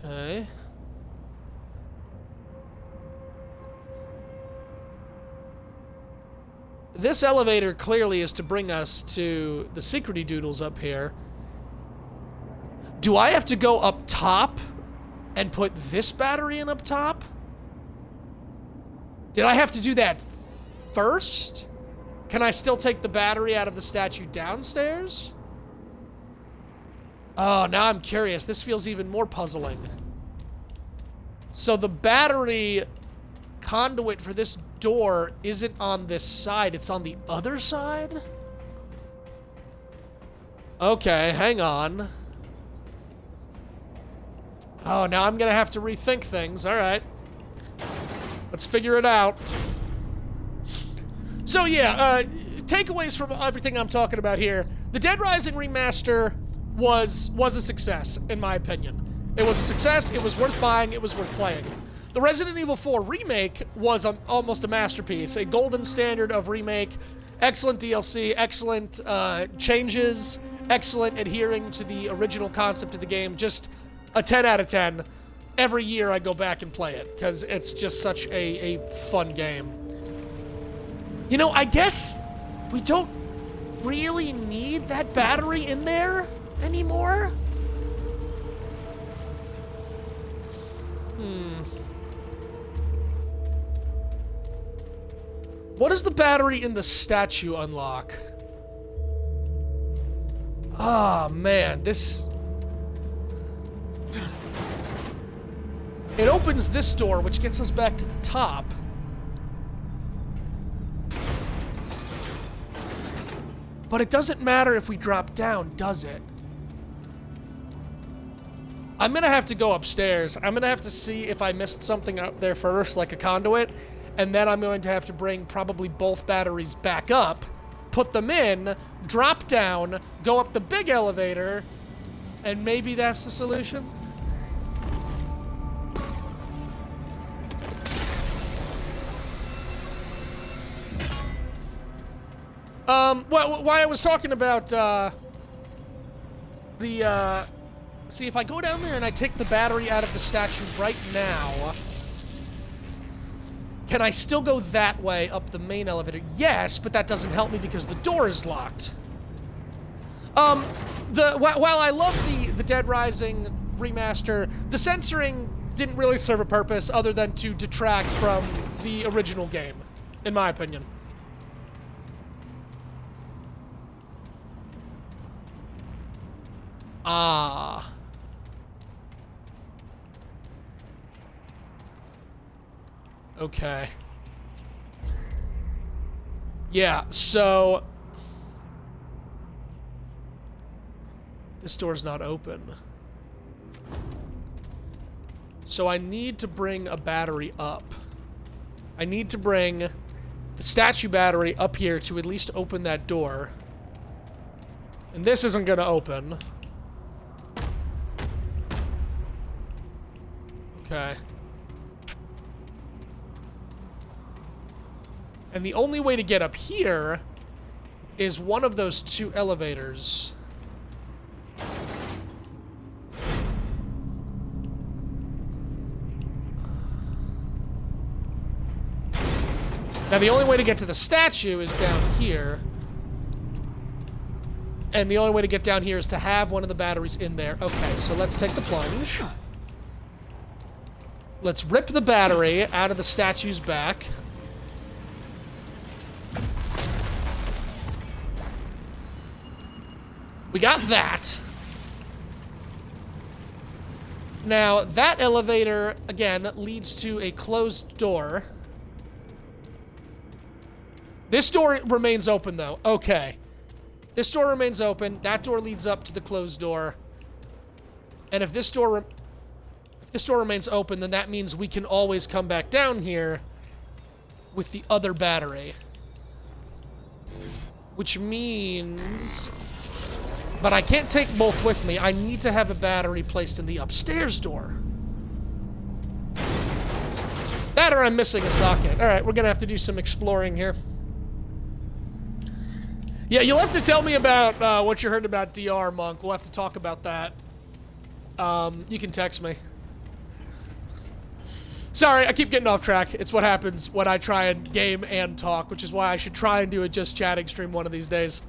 Okay. This elevator clearly is to bring us to the secrety doodles up here. Do I have to go up top and put this battery in up top? Did I have to do that first? Can I still take the battery out of the statue downstairs? Oh, now I'm curious. This feels even more puzzling. So the battery conduit for this door isn't on this side, it's on the other side? Okay, hang on. Oh, now I'm gonna have to rethink things. Alright. Let's figure it out. So yeah, takeaways from everything I'm talking about here. The Dead Rising remaster was a success, in my opinion. It was a success, it was worth buying, it was worth playing. The Resident Evil 4 remake was almost a masterpiece, a golden standard of remake, excellent DLC, excellent changes, excellent adhering to the original concept of the game, just a 10 out of 10. Every year I go back and play it, because it's just such a fun game. You know, I guess we don't really need that battery in there anymore? What does the battery in the statue unlock? Ah, man, this... It opens this door, which gets us back to the top. But it doesn't matter if we drop down, does it? I'm gonna have to go upstairs. I'm gonna have to see if I missed something up there first, like a conduit, and then I'm going to have to bring probably both batteries back up, put them in, drop down, go up the big elevator, and maybe that's the solution? Well, why I was talking about, see, if I go down there and I take the battery out of the statue right now, can I still go that way up the main elevator? Yes, but that doesn't help me because the door is locked. While I love the Dead Rising remaster, the censoring didn't really serve a purpose other than to detract from the original game, in my opinion. Ah. Okay. Yeah, so... This door's not open. So I need to bring a battery up. I need to bring the statue battery up here to at least open that door. And this isn't gonna open. Okay. And the only way to get up here is one of those two elevators. Now, the only way to get to the statue is down here. And the only way to get down here is to have one of the batteries in there. Okay, so let's take the plunge. Let's rip the battery out of the statue's back. We got that. Now, that elevator, again, leads to a closed door. This door remains open, though. Okay. This door remains open. That door leads up to the closed door. And if this door remains open, then that means we can always come back down here with the other battery. Which means... But I can't take both with me. I need to have a battery placed in the upstairs door. That or I'm missing a socket. Alright, we're gonna have to do some exploring here. Yeah, you'll have to tell me about what you heard about DR, Monk. We'll have to talk about that. You can text me. Sorry, I keep getting off track. It's what happens when I try and game and talk, which is why I should try and do a just chatting stream one of these days.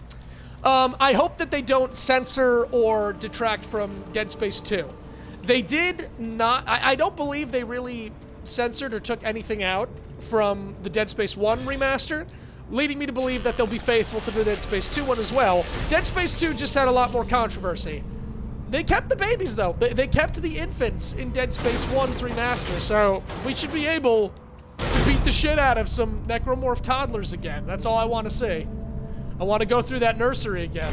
I hope that they don't censor or detract from Dead Space 2. They did not... I don't believe they really censored or took anything out from the Dead Space 1 remaster, leading me to believe that they'll be faithful to the Dead Space 2 one as well. Dead Space 2 just had a lot more controversy. They kept the babies, though. They kept the infants in Dead Space 1's remaster, so we should be able to beat the shit out of some necromorph toddlers again. That's all I want to see. I want to go through that nursery again.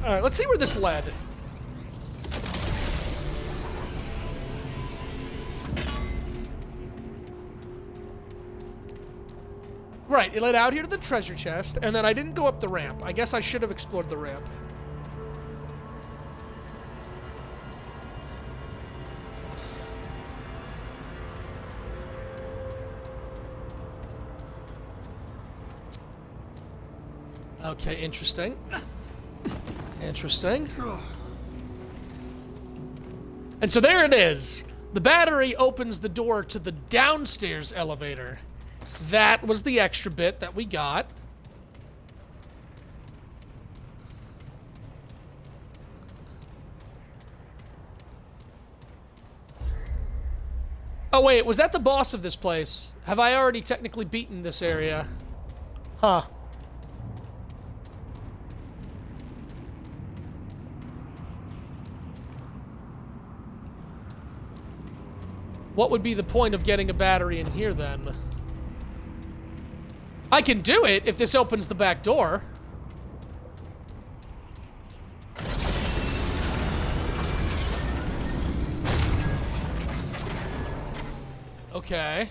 Alright, let's see where this led. Right, it led out here to the treasure chest, and then I didn't go up the ramp. I guess I should have explored the ramp. Okay, interesting. Interesting. And so there it is. The battery opens the door to the downstairs elevator. That was the extra bit that we got. Oh wait, was that the boss of this place? Have I already technically beaten this area? Huh. What would be the point of getting a battery in here then? I can do it if this opens the back door. Okay.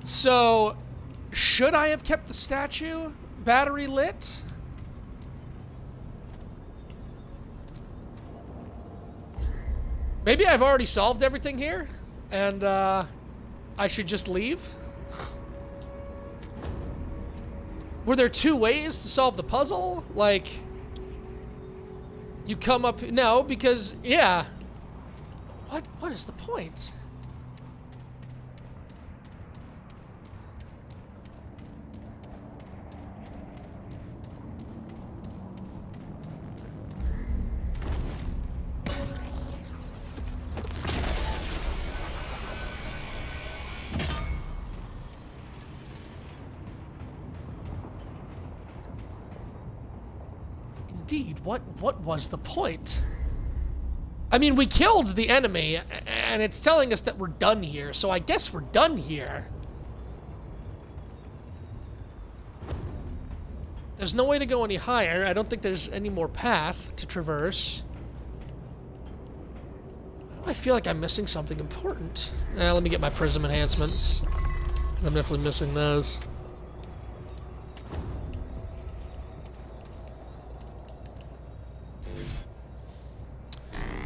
So, should I have kept the statue battery lit? Maybe I've already solved everything here, and I should just leave? Were there two ways to solve the puzzle? Like, you come up... No, because, yeah. What is the point? Indeed, what was the point? I mean, we killed the enemy, and it's telling us that we're done here, so I guess we're done here. There's no way to go any higher. I don't think there's any more path to traverse. I feel like I'm missing something important. Let me get my prism enhancements. I'm definitely missing those.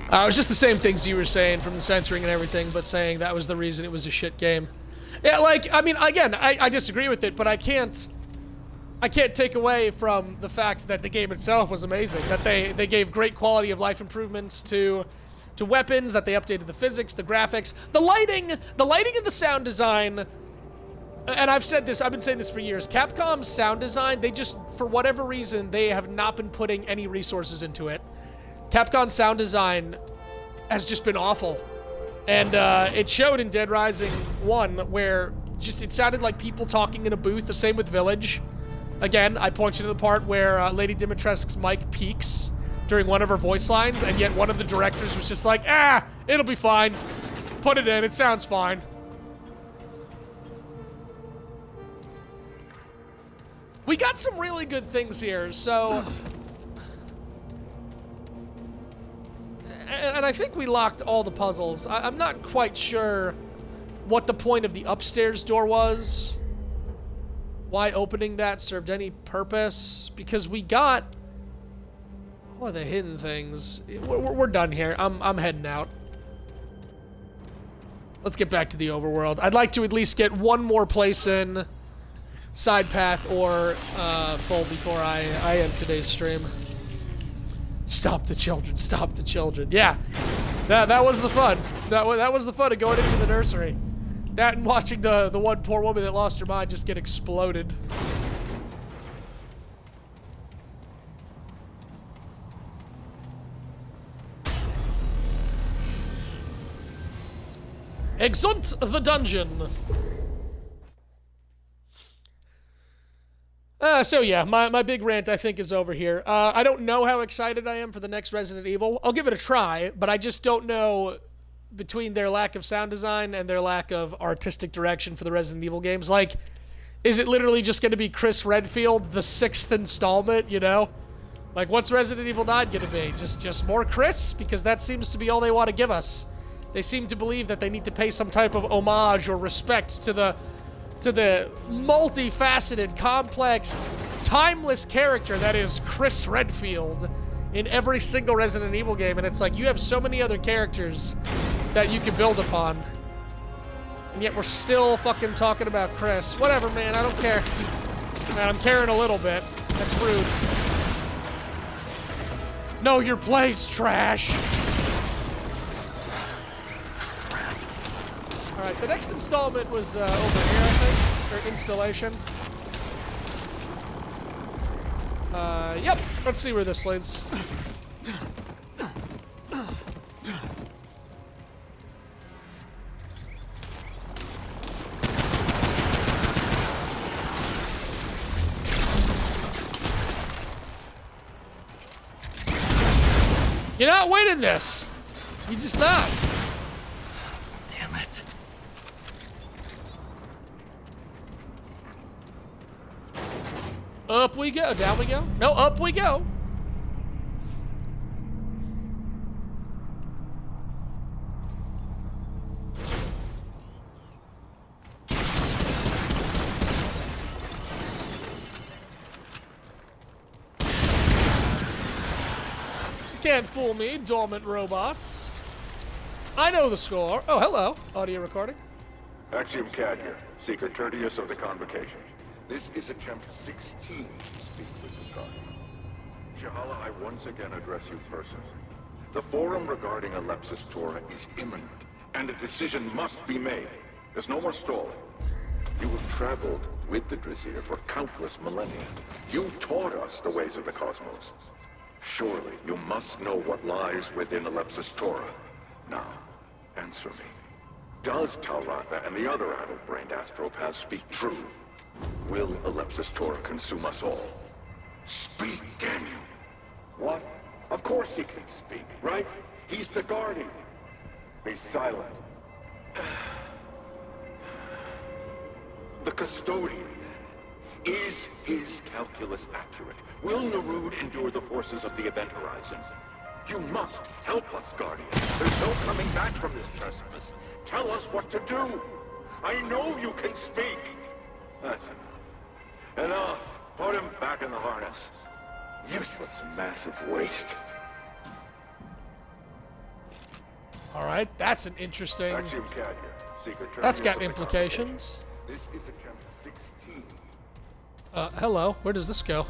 It was just the same things you were saying from the censoring and everything, but saying that was the reason it was a shit game. Yeah, like, I mean, again, I disagree with it, but I can't take away from the fact that the game itself was amazing, that they gave great quality of life improvements to weapons, that they updated the physics, the graphics, the lighting and the sound design. And I've been saying this for years. Capcom's sound design, they just, for whatever reason, they have not been putting any resources into it. Capcom's sound design has just been awful. And it showed in Dead Rising 1 where just it sounded like people talking in a booth, the same with Village. Again, I pointed to the part where Lady Dimitrescu's mic peaks during one of her voice lines, and yet one of the directors was just like, it'll be fine. Put it in, it sounds fine. We got some really good things here, so... And I think we locked all the puzzles. I'm not quite sure what the point of the upstairs door was. Why opening that served any purpose. Because we got all of the hidden things. We're done here. I'm heading out. Let's get back to the overworld. I'd like to at least get one more place in, side path or full, before I end today's stream. Stop the children, stop the children. Yeah, that was the fun. That was the fun of going into the nursery. That and watching the one poor woman that lost her mind just get exploded. Exeunt the dungeon. So yeah, my big rant, I think, is over here. I don't know how excited I am for the next Resident Evil. I'll give it a try, but I just don't know, between their lack of sound design and their lack of artistic direction for the Resident Evil games. Like, is it literally just going to be Chris Redfield, the 6th installment, you know? Like, what's Resident Evil 9 going to be? Just more Chris? Because that seems to be all they want to give us. They seem to believe that they need to pay some type of homage or respect to the multifaceted, complex, timeless character that is Chris Redfield in every single Resident Evil game. And it's like, you have so many other characters that you can build upon. And yet we're still fucking talking about Chris. Whatever, man, I don't care. Man, I'm caring a little bit. That's rude. No, your play's trash. Alright, the next installment was over here, I think. Or installation. Yep. Let's see where this leads. You're not winning this. You're just not. Damn it. Up we go. Down we go. No, up we go. You can't fool me, dormant robots. I know the score. Oh, hello. Audio recording. Axiom CAD here, Seeker Tertius of the Convocation. This is attempt 16 to speak with the Guardian. Shahala, I once again address you personally. The forum regarding Alepsis Tora is imminent, and a decision must be made. There's no more stalling. You have traveled with the Drissir for countless millennia. You taught us the ways of the cosmos. Surely you must know what lies within Alepsis Tora. Now, answer me. Does Talratha and the other addle-brained astropaths speak true? Will Alepsis Tora consume us all? Speak, damn you! What? Of course he can speak, right? He's the Guardian. Be silent. The Custodian, then. Is his calculus accurate? Will Narud endure the forces of the event horizon? You must help us, Guardian. There's no coming back from this precipice. Tell us what to do. I know you can speak. That's enough. Enough. Put him back in the harness. Useless, massive waste. All right, that's an interesting. Axiom CAD here. Seeker That's Tertius got of the implications. Convocation. This is attempt 16. Hello. Where does this go?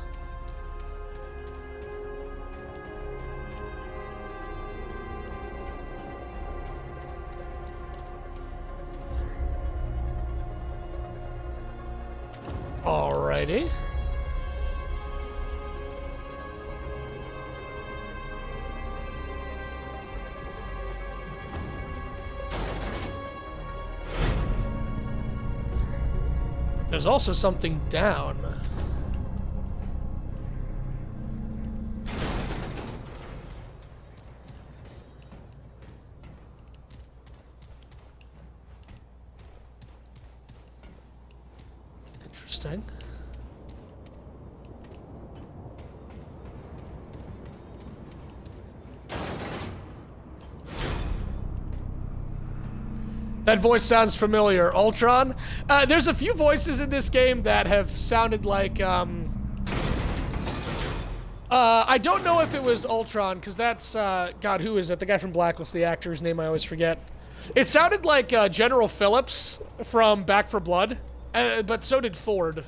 Alrighty. There's also something down. Interesting. That voice sounds familiar. Ultron? There's a few voices in this game that have sounded like, I don't know if it was Ultron, because that's, God, who is it? The guy from Blacklist, the actor whose name I always forget. It sounded like General Phillips from Back 4 Blood, but so did Ford.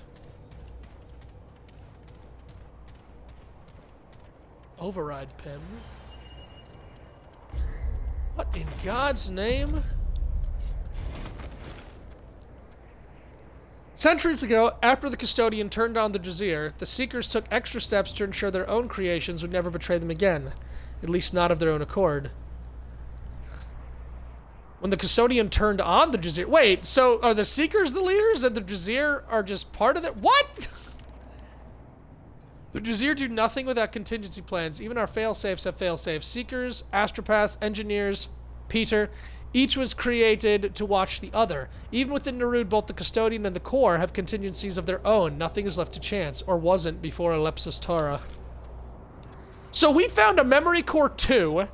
Override pin. What in God's name? Centuries ago, after the Custodian turned on the Jazeer, the Seekers took extra steps to ensure their own creations would never betray them again. At least not of their own accord. When the Custodian turned on the Jazeer... Wait, so are the Seekers the leaders and the Jazeer are just part of it? What?! The Jazeer do nothing without contingency plans. Even our failsafes have failsafes. Seekers, astropaths, engineers, Peter... Each was created to watch the other. Even within Narud, both the Custodian and the Core have contingencies of their own. Nothing is left to chance, or wasn't before Alepsis Tara. So we found a Memory Core 2.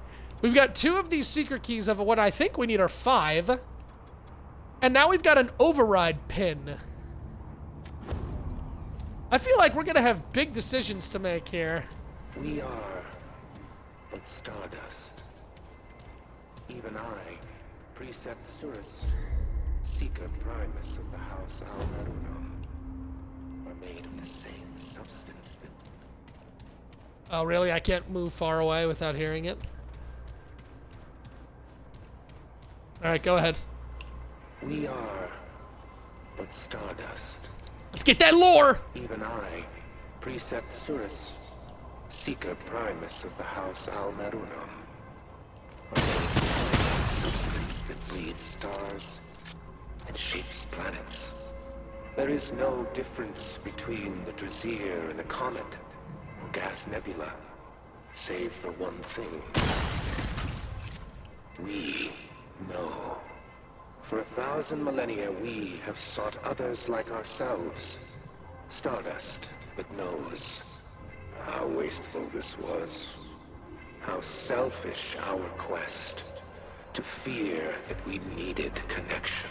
We've got 2 of these secret keys of what I think we need are 5. And now we've got an override pin. I feel like we're gonna have big decisions to make here. We are but stardust. Even I, Precept Surus, Seeker Primus of the House Al-Marunum, are made of the same substance that... Oh, really? I can't move far away without hearing it? Alright, go ahead. We are but stardust. Let's get that lore! Even I, Precept Surus, Seeker Primus of the House Al-Marunum, are made of the same substance that breathes stars and shapes planets. There is no difference between the Drazier and a comet or gas nebula, save for one thing. We know. For 1,000 millennia, we have sought others like ourselves. Stardust that knows. How wasteful this was. How selfish our quest. To fear that we needed connection.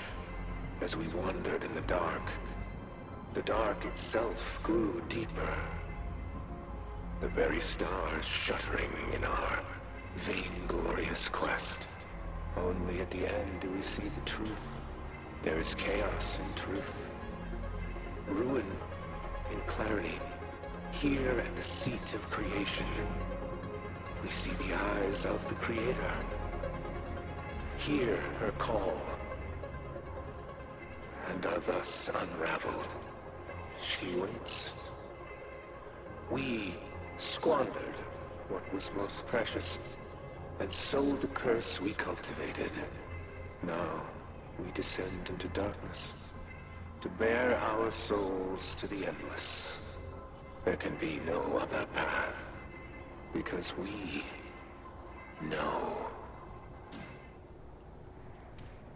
As we wandered in the dark itself grew deeper. The very stars shuddering in our vainglorious quest. Only at the end do we see the truth. There is chaos in truth. Ruin in clarity. Here at the seat of creation, we see the eyes of the Creator. Hear her call. And are thus unraveled. She waits. We squandered what was most precious. And so the curse we cultivated. Now we descend into darkness to bear our souls to the endless. There can be no other path because we know.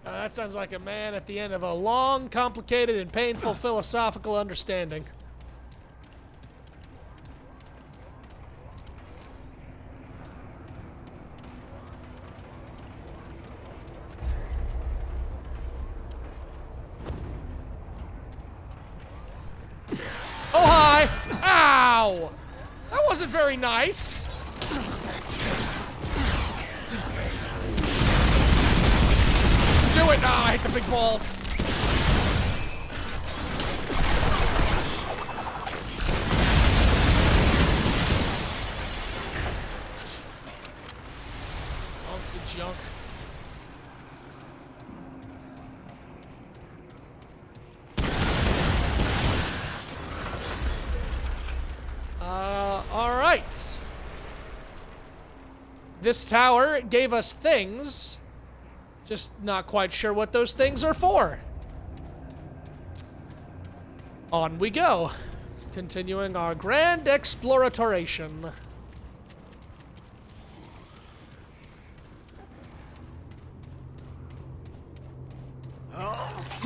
That sounds like a man at the end of a long, complicated, and painful philosophical understanding. Oh, hi! Ow! That wasn't very nice. Do it! Ah, I hit the big balls. Bunks of junk. Alright. This tower gave us things. Just not quite sure what those things are for. On we go. Continuing our grand exploration.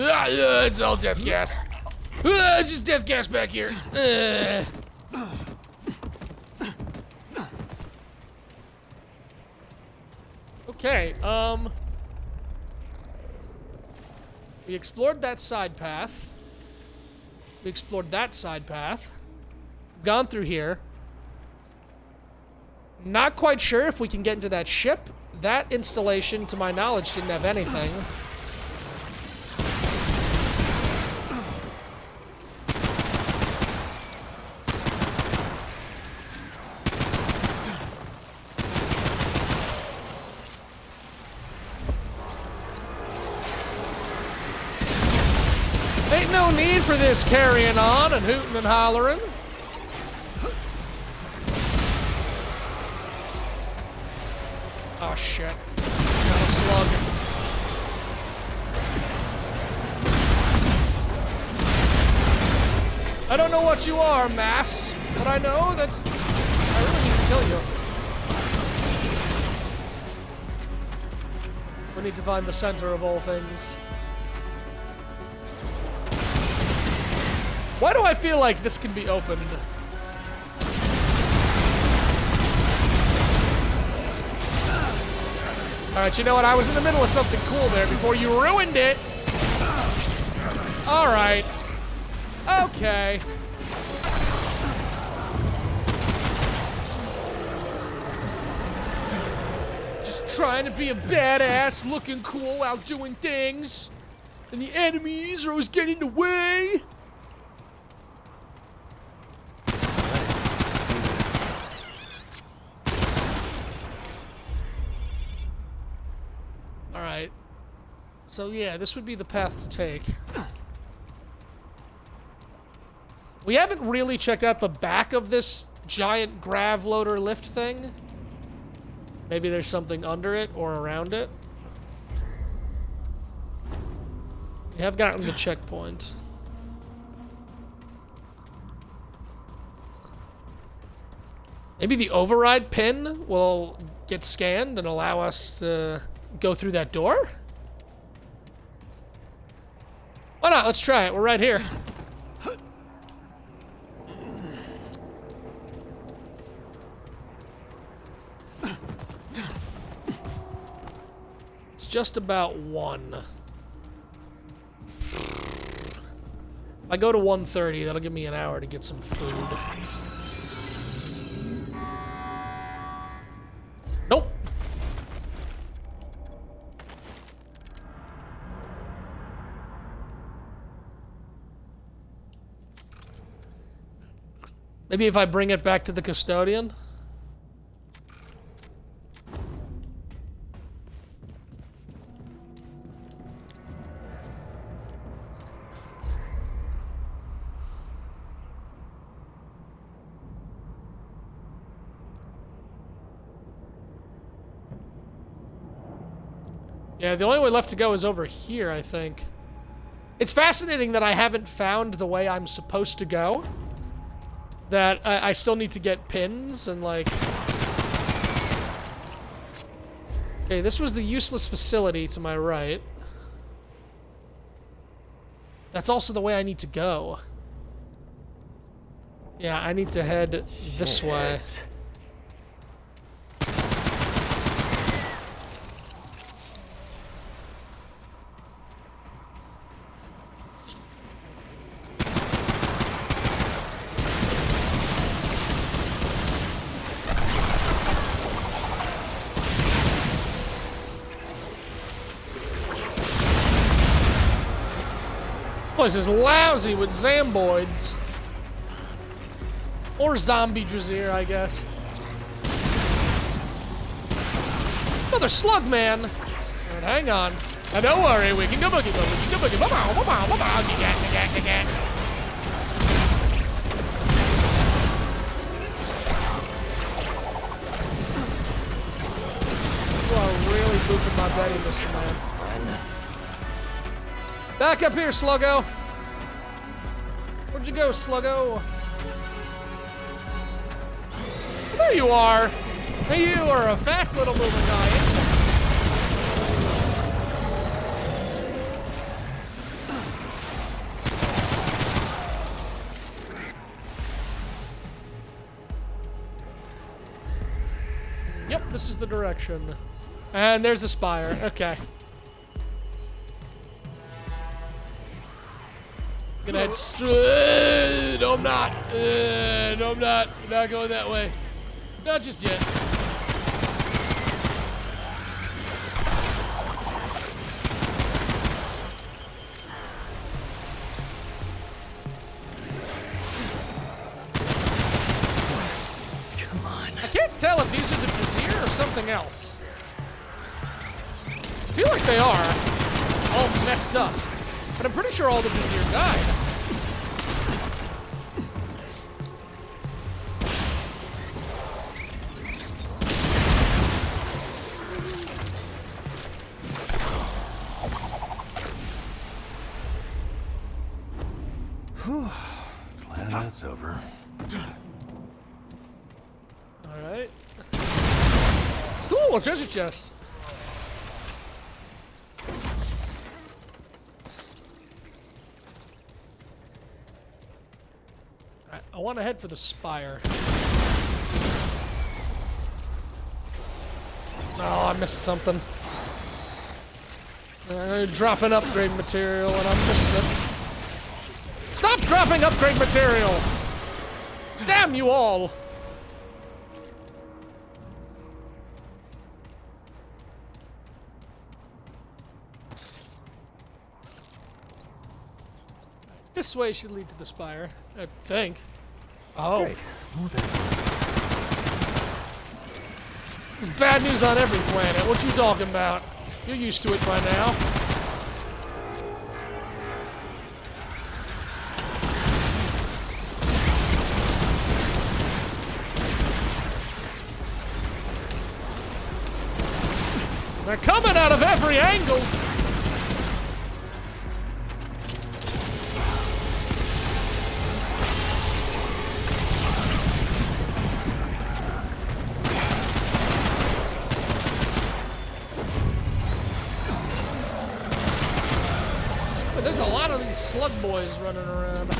It's all death gas. It's just death gas back here. Okay, we explored that side path. We explored that side path. Gone through here. Not quite sure if we can get into that ship. That installation, to my knowledge, didn't have anything. Ain't no need for this carrying on and hooting and hollering. Oh shit. Got a slug. I don't know what you are, Mass, but I know that I really need to kill you. We need to find the center of all things. Why do I feel like this can be opened? Alright, you know what? I was in the middle of something cool there before you ruined it. Alright. Okay. Just trying to be a badass, looking cool, out doing things. And the enemies are always getting in the way. Alright. So yeah, this would be the path to take. We haven't really checked out the back of this giant grav loader lift thing. Maybe there's something under it or around it. We have gotten the checkpoint. Maybe the override pin will get scanned and allow us to go through that door? Why not? Let's try it. We're right here. It's just about 1. If I go to 1:30, that'll give me an hour to get some food. Nope. Maybe if I bring it back to the custodian? Yeah, the only way left to go is over here, I think. It's fascinating that I haven't found the way I'm supposed to go. That I still need to get pins and like... Okay, this was the useless facility to my right. That's also the way I need to go. Yeah, I need to head this way. This is lousy with Zamboids. Or zombie Drazir, I guess. Another slug man. Alright, hang on. Now don't worry, we can go boogie boogie. We can go boogie boogie. You are really booping my Betty, Mr. Man. Back up here, Sluggo. Where'd you go, Sluggo? There you are. Hey, you are a fast little moving guy, ain't you? Yep, this is the direction. And there's the spire. Okay. Gonna head straight. No, I'm not. No, I'm not. I'm not going that way. Not just yet. Come on. I can't tell if these are the Brazier or something else. I feel like they are all messed up, but I'm pretty sure all the Brazier died. Glad that's over. Alright. Cool, a treasure chest. Alright, I want to head for the spire. Oh, I missed something. Dropping upgrade material and I'm missing it. Stop dropping upgrade material! Damn you all! This way should lead to the spire, I think. Oh. Great. Well, then. There's bad news on every planet. What you talking about? You're used to it by now. They're coming out of every angle. But there's a lot of these slug boys running around.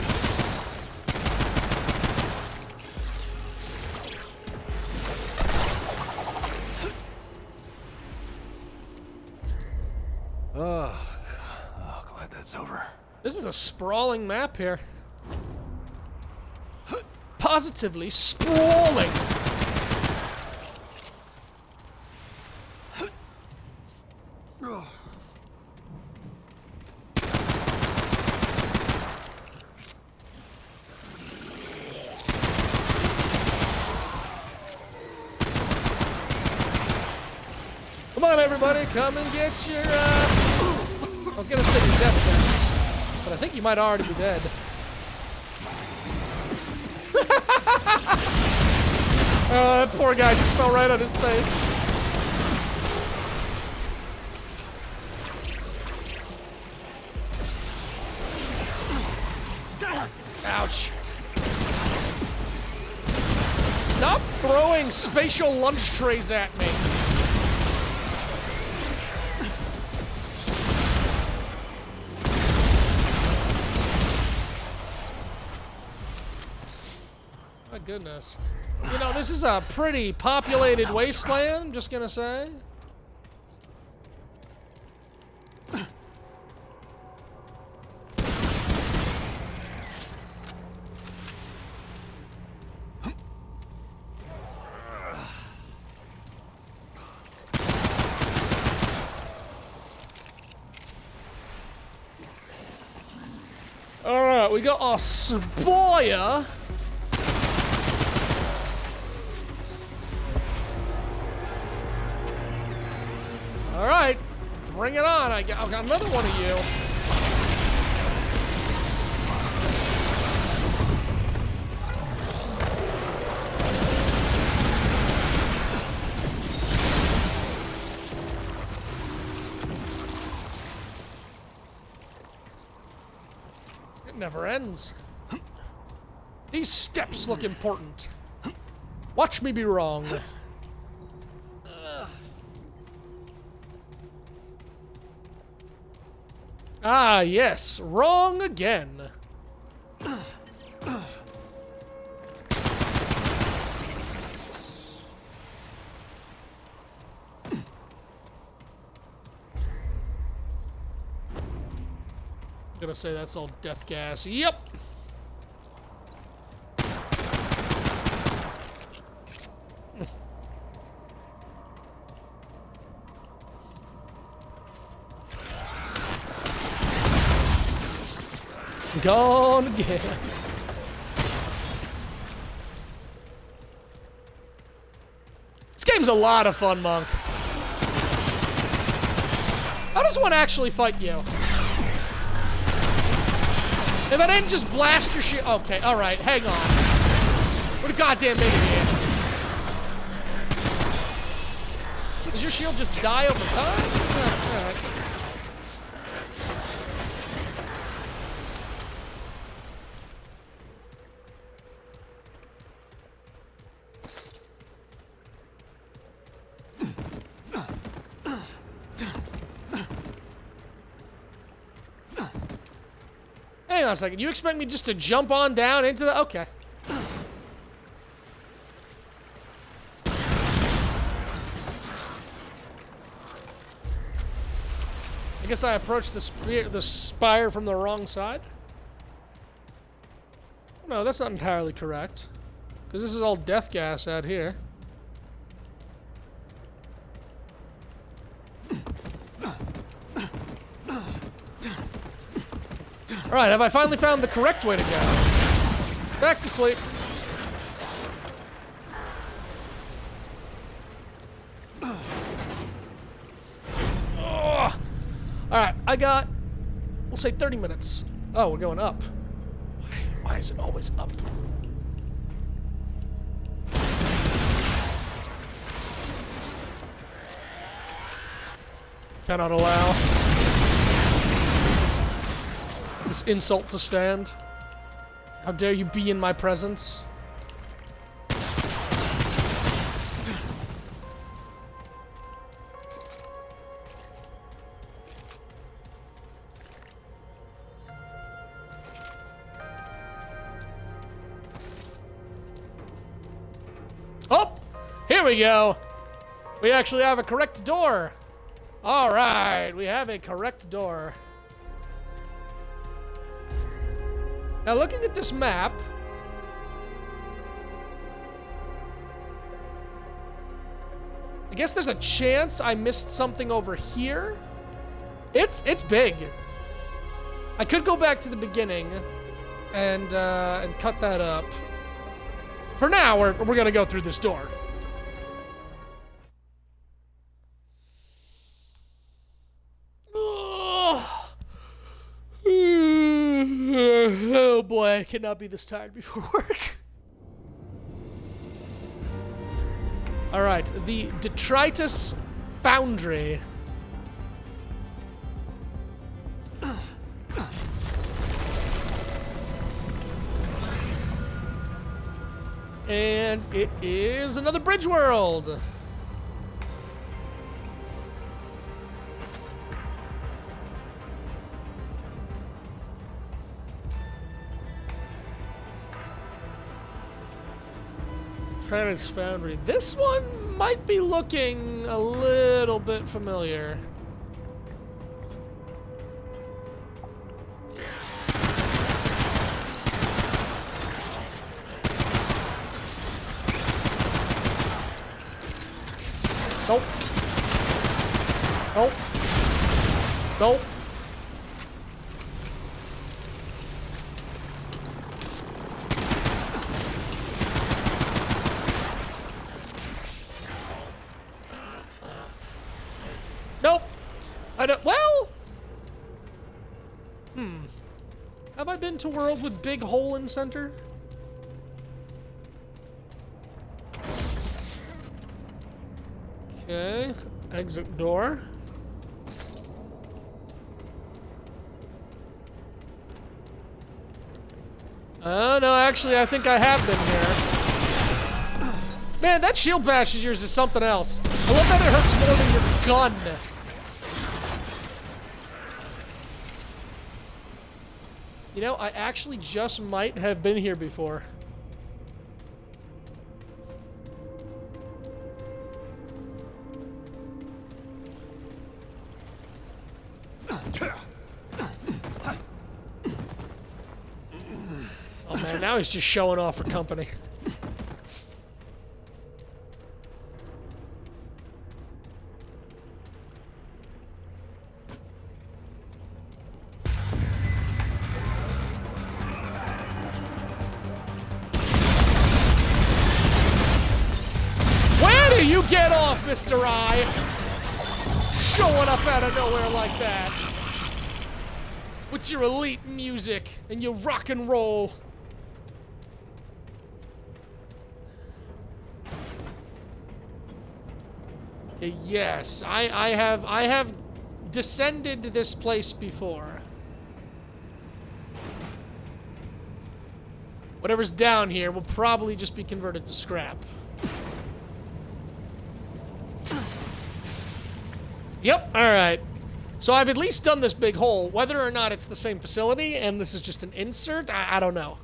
Oh, glad that's over. This is a sprawling map here. Positively sprawling. Come on, everybody, come and get your, I was gonna say your death sentence, but I think you might already be dead. Oh, that poor guy just fell right on his face. Ouch. Stop throwing spatial lunch trays at me. My goodness. You know, this is a pretty populated wasteland, I'm just gonna say. Alright, we got our spire. Alright, bring it on. I've got another one of you. It never ends. These steps look important. Watch me be wrong. Ah, yes. Wrong again. I'm gonna say that's all death gas. Yep. Gone again. This game's a lot of fun, Monk. How does one actually fight you? If I didn't just blast your shield. Okay, alright, hang on. What a goddamn mini-game. Does your shield just die over time? Alright. Hang on a second. You expect me just to jump on down into the... Okay. I guess I approached the spire from the wrong side. No, that's not entirely correct. Because this is all death gas out here. Alright, have I finally found the correct way to go? Back to sleep. Alright, I got, we'll say 30 minutes. Oh, we're going up. Why is it always up? Cannot allow this insult to stand. How dare you be in my presence? Oh! Here we go! We actually have a correct door! Alright, we have a correct door. Now, looking at this map, I guess there's a chance I missed something over here. It's big. I could go back to the beginning and cut that up. For now, we're gonna go through this door. Oh boy, I cannot be this tired before work. Alright, the Detritus Foundry. And it is another bridge world. Detritus Foundry. This one might be looking a little bit familiar. Nope. Nope. Nope. Nope. I don't. Well. Have I been to world with big hole in center? Okay. Exit door. Oh, no, actually, I think I have been here. Man, that shield bash of yours is something else. I love that it hurts more than your gun. You know, I actually just might have been here before. Oh man, now he's just showing off for company. Where do you get off, Mr. I? Showing up out of nowhere like that. With your elite music and your rock and roll. Yes, I have descended this place before. Whatever's down here will probably just be converted to scrap. Yep, alright. So I've at least done this big hole. Whether or not it's the same facility and this is just an insert, I don't know.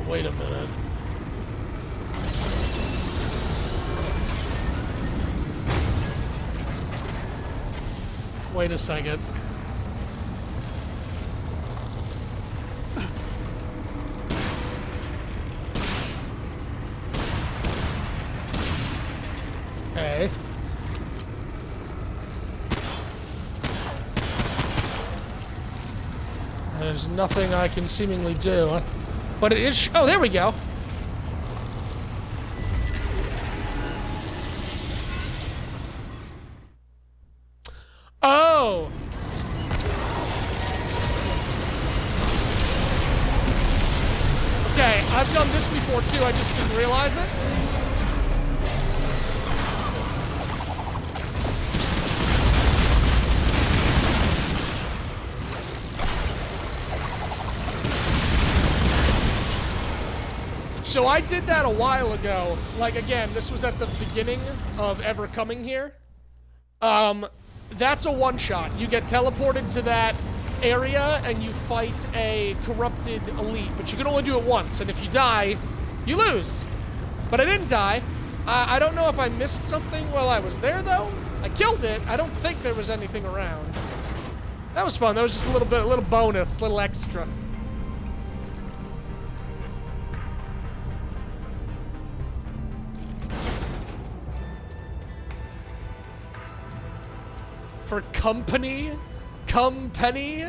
Wait a minute. Wait a second. Okay. There's nothing I can seemingly do. But it is. Oh, there we go. Oh. Okay, I've done this before too. I just didn't realize it. So I did that a while ago. Like, again, this was at the beginning of ever coming here. That's a one-shot. You get teleported to that area and you fight a corrupted elite, but you can only do it once, and if you die, you lose. But I didn't die. I don't know if I missed something while I was there, though. I killed it. I don't think there was anything around. That was fun. That was just a little bonus, a little extra. For company? Company?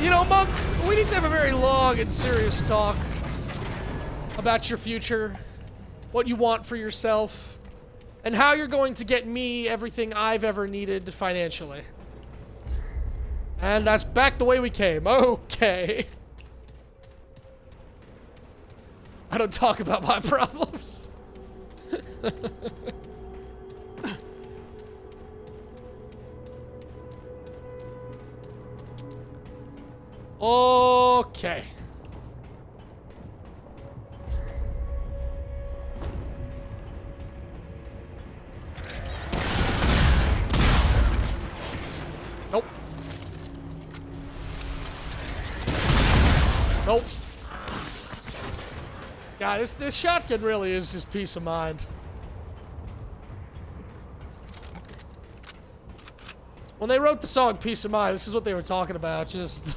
You know, Monk, we need to have a very long and serious talk about your future, what you want for yourself, and how you're going to get me everything I've ever needed financially. And that's back the way we came. Okay. I don't talk about my problems. Okay. Nope. Nope. Yeah, this shotgun really is just peace of mind. When they wrote the song Peace of Mind, this is what they were talking about, just...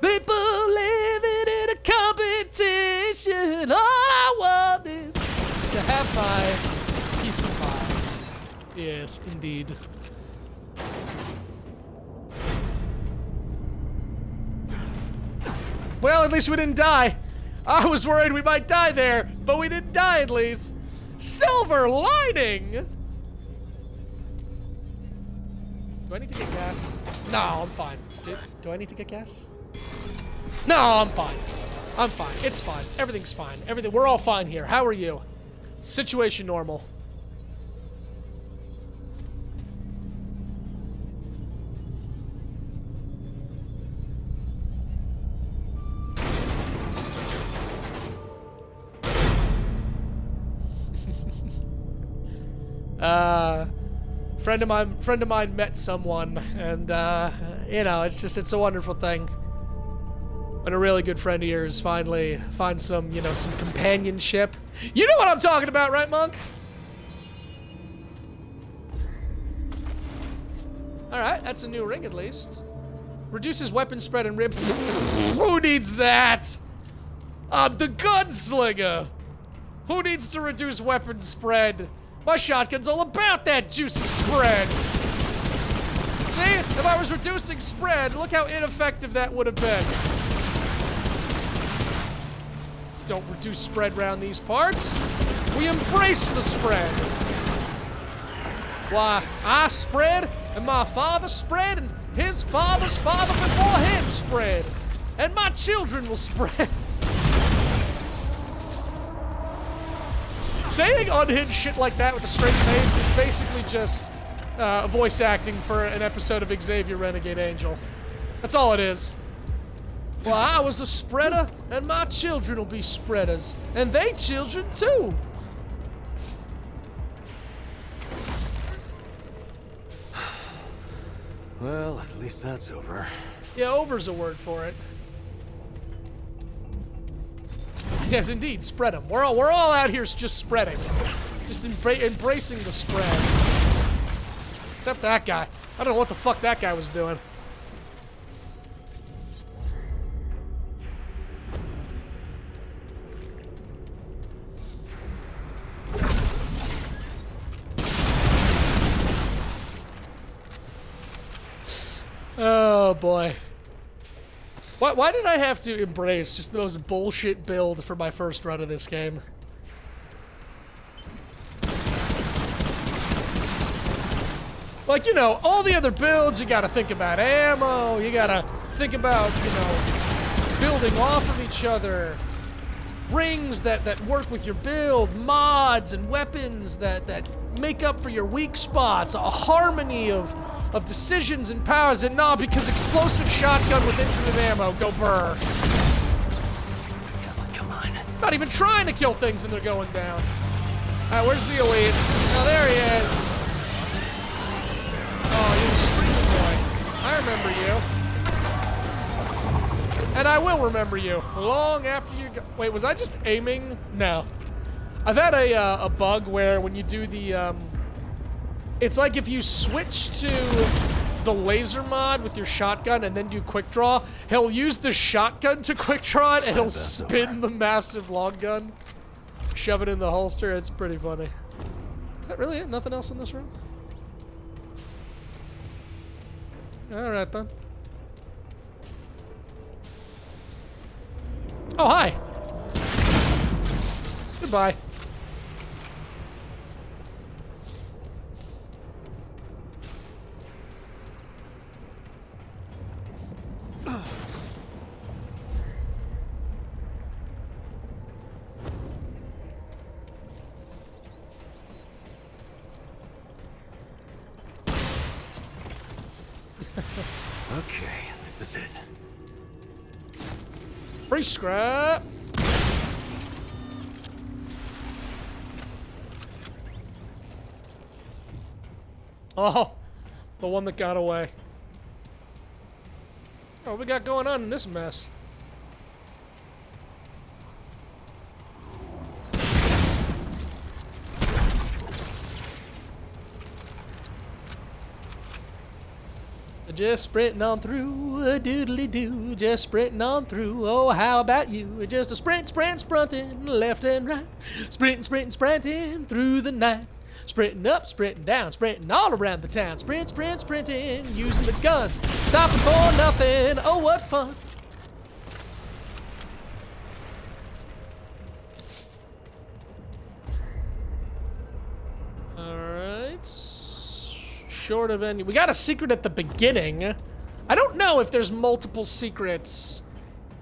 People living in a competition. All I want is to have my peace of mind. Yes, indeed. Well, at least we didn't die. I was worried we might die there, but we didn't die at least. Silver lining! Do I need to get gas? No, I'm fine. Do I need to get gas? No, I'm fine. I'm fine. It's fine. Everything's fine. We're all fine here. How are you? Situation normal. Friend of mine met someone, and you know, it's a wonderful thing when a really good friend of yours finally finds some, you know, some companionship. You know what I'm talking about, right, Monk? All right, that's a new ring at least. Reduces weapon spread and rip. Who needs that? I'm the gunslinger. Who needs to reduce weapon spread? My shotgun's all about that juicy spread. See? If I was reducing spread, look how ineffective that would have been. Don't reduce spread around these parts. We embrace the spread. Why, I spread, and my father spread, and his father's father before him spread. And my children will spread. Saying unhinged shit like that with a straight face is basically just voice acting for an episode of Xavier Renegade Angel. That's all it is. Well, I was a spreader, and my children will be spreaders. And they children, too. Well, at least that's over. Yeah, over's a word for it. Yes, indeed, spread them. We're all out here just spreading. Just embracing the spread. Except that guy. I don't know what the fuck that guy was doing. Oh, boy. Why did I have to embrace just the most bullshit build for my first run of this game? Like, you know, all the other builds, you gotta think about ammo, you gotta think about, you know, building off of each other. Rings that work with your build, mods and weapons that make up for your weak spots, a harmony of decisions and powers, and nah, because explosive shotgun with infinite ammo, go burr. Come on. Not even trying to kill things and they're going down. Alright, where's the elite? Oh, there he is. Oh, you're the streamer boy. I remember you. And I will remember you. Long after you go— Wait, was I just aiming? No. I've had a bug where when you do the, it's like if you switch to the laser mod with your shotgun and then do quick draw, he'll use the shotgun to quick draw it and he'll spin the massive long gun, shove it in the holster. It's pretty funny. Is that really it? Nothing else in this room? Alright then. Oh, hi. Goodbye. Okay, this is it. Free scrap. Oh, the one that got away. Oh, what we got going on in this mess? Just sprinting on through, a doodly-doo, just sprinting on through. Oh, how about you? Just a sprint, sprinting left and right. Sprinting through the night. Sprinting up, sprinting down, sprinting all around the town. Sprinting, using the gun. Stopping for nothing, oh, what fun. short of any... We got a secret at the beginning. I don't know if there's multiple secrets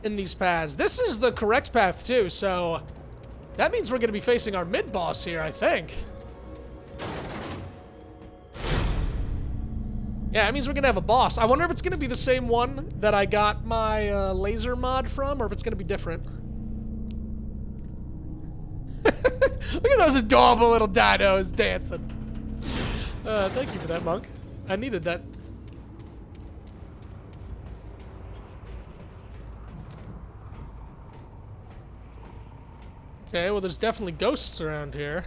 in these paths. This is the correct path, too, so... That means we're going to be facing our mid-boss here, I think. Yeah, that means we're going to have a boss. I wonder if it's going to be the same one that I got my laser mod from, or if it's going to be different. Look at those adorable little dinos dancing. Thank you for that, Monk. I needed that. Okay, well, there's definitely ghosts around here.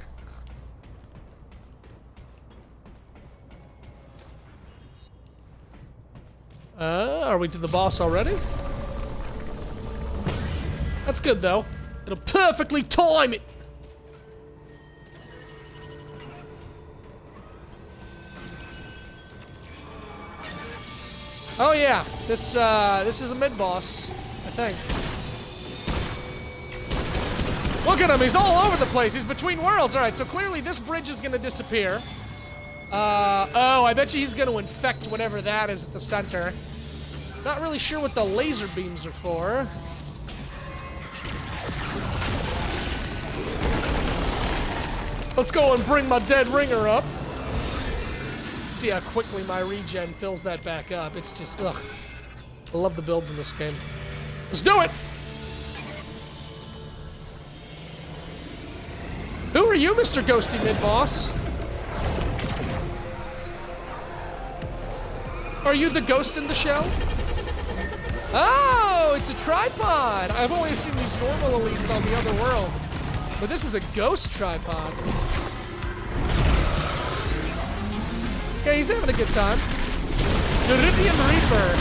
Are we to the boss already? That's good, though. It'll perfectly time it. Oh yeah, this is a mid-boss, I think. Look at him, he's all over the place. He's between worlds. All right, so clearly this bridge is gonna disappear. Oh, I bet you he's gonna infect whatever that is at the center. Not really sure what the laser beams are for. Let's go and bring my dead ringer up. See how quickly my regen fills that back up. It's just, ugh. I love the builds in this game. Let's do it! Who are you, Mr. Ghosty Mid-Boss? Are you the ghost in the show? Oh, it's a tripod! I've only seen these normal elites on the other world. But this is a ghost tripod. Okay, he's having a good time. Deridium Reaper.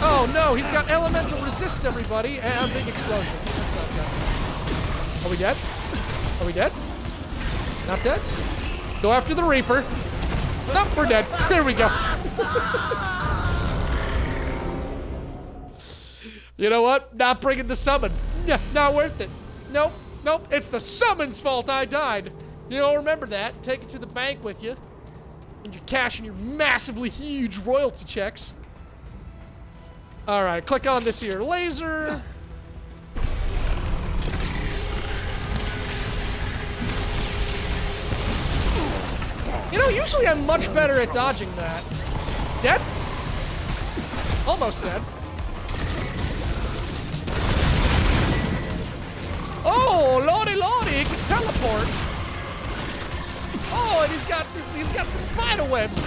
Oh no, he's got elemental resist, everybody, and big explosions. That's not good. Are we dead? Are we dead? Not dead? Go after the Reaper. Nope, we're dead. Here we go. You know what? Not bringing the summon. Yeah, not worth it. Nope, nope. It's the summon's fault I died. You know, remember that. Take it to the bank with you. And you're cashing your massively huge royalty checks. Alright, click on this here laser. You know, usually I'm much better at dodging that. Dead? Almost dead. Oh, lordy lordy, he can teleport. Oh, and he's got the spider webs.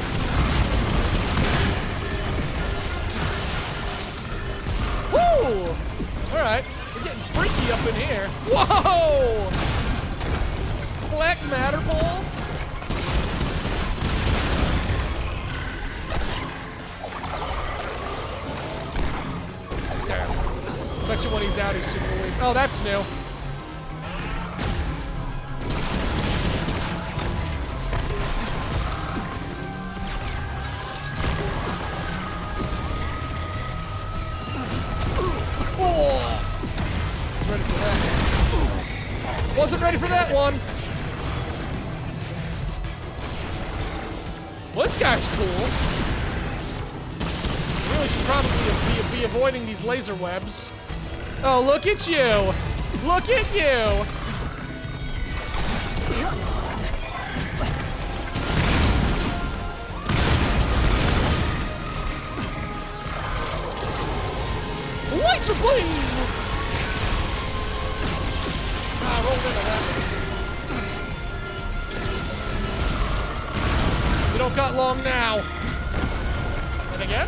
Woo! All right, we're getting freaky up in here. Whoa! Black matter balls. Damn. Bet you when he's out, he's super weak. Oh, that's new. Wasn't ready for that one. Well, this guy's cool. Really should probably be avoiding these laser webs. Oh, look at you. Look at you. Laser beam. Rolled into that one. You don't got long now. And again?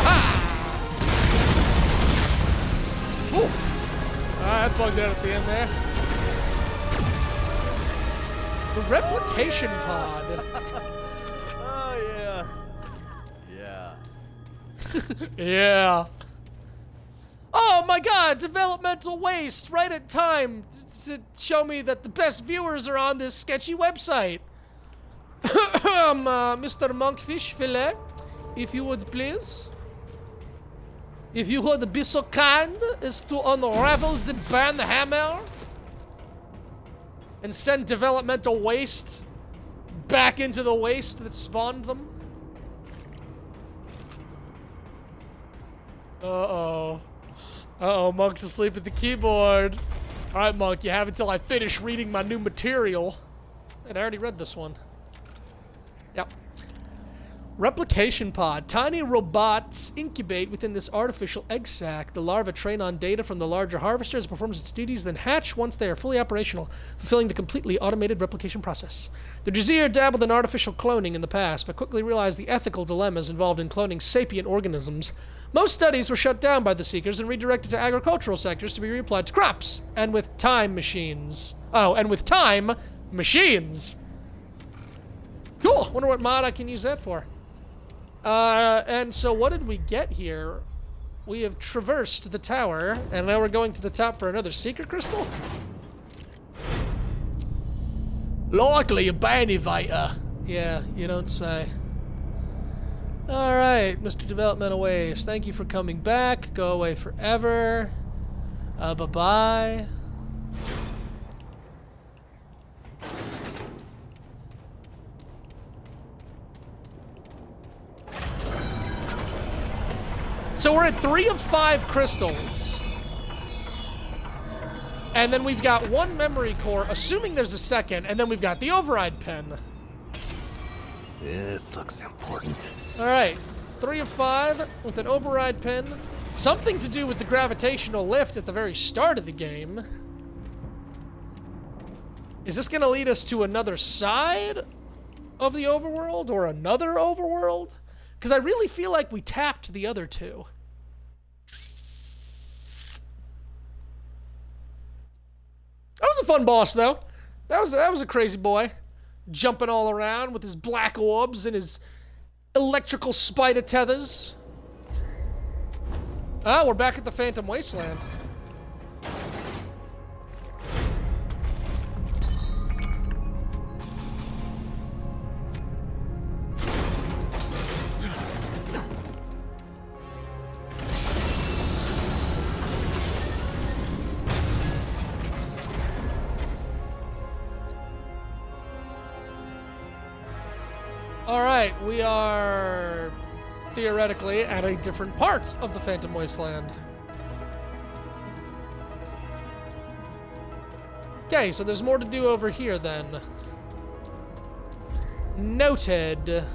Aha! Woo! That bugged out at the end there. The replication pod. Oh, yeah. Yeah. Yeah. Oh my god, developmental waste right at time to show me that the best viewers are on this sketchy website. Mr. Monkfish Fillet, if you would please. If you would be so kind as to unravel the banhammer and send developmental waste back into the waste that spawned them. Uh-oh. Uh-oh, Monk's asleep at the keyboard. Alright, Monk, you have until I finish reading my new material. And I already read this one. Yep. Replication pod. Tiny robots incubate within this artificial egg sac. The larvae train on data from the larger harvester as it performs its duties, then hatch once they are fully operational, fulfilling the completely automated replication process. The Jazeer dabbled in artificial cloning in the past, but quickly realized the ethical dilemmas involved in cloning sapient organisms. Most studies were shut down by the Seekers and redirected to agricultural sectors to be reapplied to crops, and with time machines. Oh, and with time machines. Cool. Wonder what mod I can use that for. And so what did we get here? We have traversed the tower, and now we're going to the top for another Seeker Crystal? Likely a Banivator. Yeah, you don't say. Alright, Mr. Developmental Waste, thank you for coming back. Go away forever. Bye-bye. So we're at 3 of 5 crystals. And then we've got 1 memory core, assuming there's a second, and then we've got the override pen. This looks important. Alright, 3 of 5 with an override pen. Something to do with the gravitational lift at the very start of the game. Is this gonna lead us to another side of the overworld, or another overworld? Because I really feel like we tapped the other two. That was a fun boss, though. That was a crazy boy. Jumping all around with his black orbs and his electrical spider tethers. Ah, we're back at the Phantom Wasteland. Alright, we are theoretically at a different part of the Phantom Wasteland. Okay, so there's more to do over here then. Noted.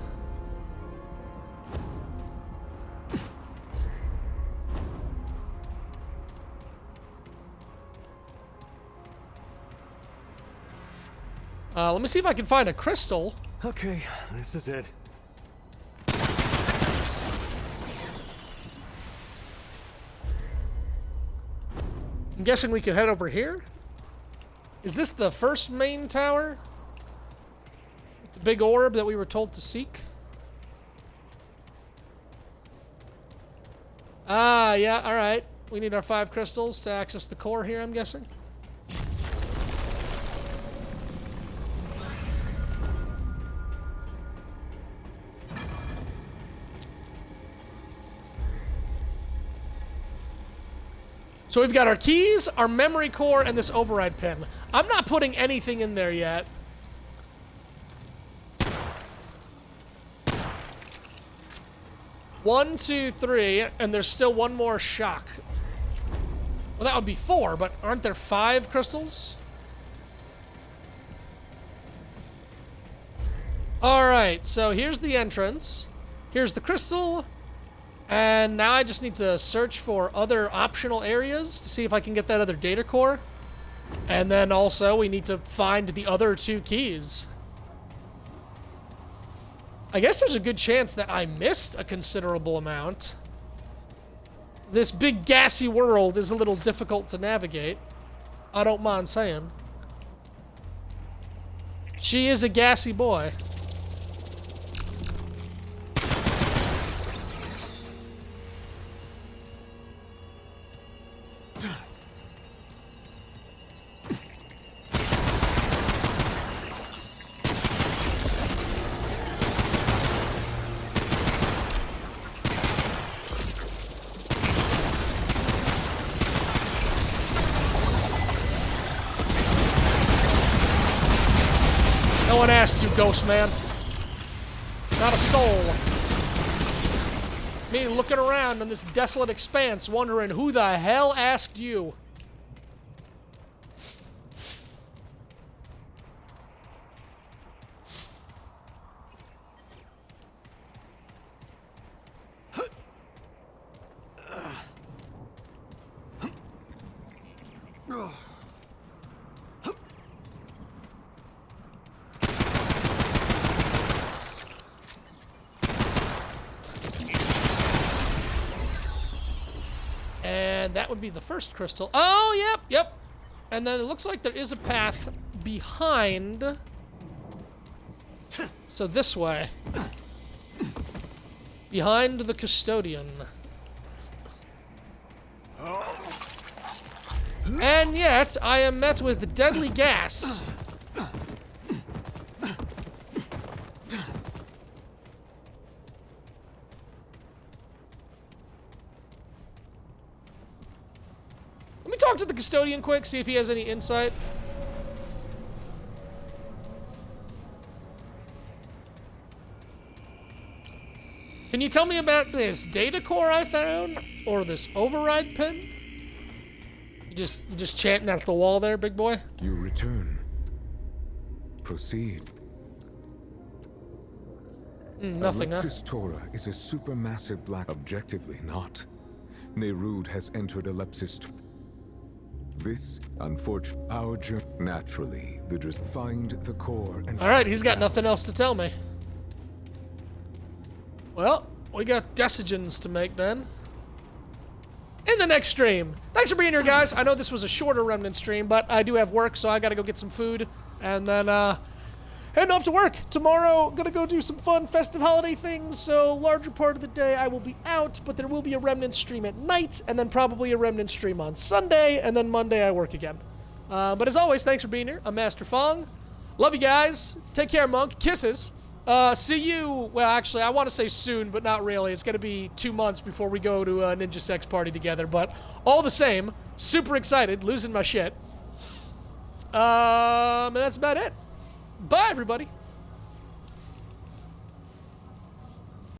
Let me see if I can find a crystal. Okay, this is it. I'm guessing we can head over here? Is this the first main tower? The big orb that we were told to seek? Ah, yeah, alright. We need our 5 crystals to access the core here, I'm guessing. So we've got our keys, our memory core, and this override pin. I'm not putting anything in there yet. One, two, three, and there's still one more shock. Well, that would be 4, but aren't there 5 crystals? Alright, so here's the entrance. Here's the crystal. And now I just need to search for other optional areas to see if I can get that other data core. And then also we need to find the other 2 keys. I guess there's a good chance that I missed a considerable amount. This big gassy world is a little difficult to navigate. I don't mind saying. She is a gassy boy. one asked you, Ghost Man. Not a soul. Me looking around on this desolate expanse, wondering who the hell asked you. And that would be the first crystal. Oh, yep. And then it looks like there is a path behind. So this way. Behind the custodian. And yet, I am met with deadly gas. Let me talk to the custodian quick, see if he has any insight. Can you tell me about this data core I found? Or this override pin? You just chanting at the wall there, big boy? You return. Proceed. Nothing, huh? Ellipsis Torah is a supermassive black... Objectively not. Nerud has entered Ellipsis... This, unfortunately, our journey... Naturally, find the core and... Alright, he's got nothing else to tell me. Well, we got decisions to make then. In the next stream. Thanks for being here, guys. I know this was a shorter Remnant stream, but I do have work, so I gotta go get some food. And then, heading off to work. Tomorrow, gonna go do some fun festive holiday things, so larger part of the day I will be out, but there will be a Remnant stream at night, and then probably a Remnant stream on Sunday, and then Monday I work again. But as always, thanks for being here. I'm Master Fong. Love you guys. Take care, Monk. Kisses. See you, well, actually, I want to say soon, but not really. It's going to be 2 months before we go to a Ninja Sex party together, but all the same, super excited, losing my shit. And that's about it. Bye, everybody.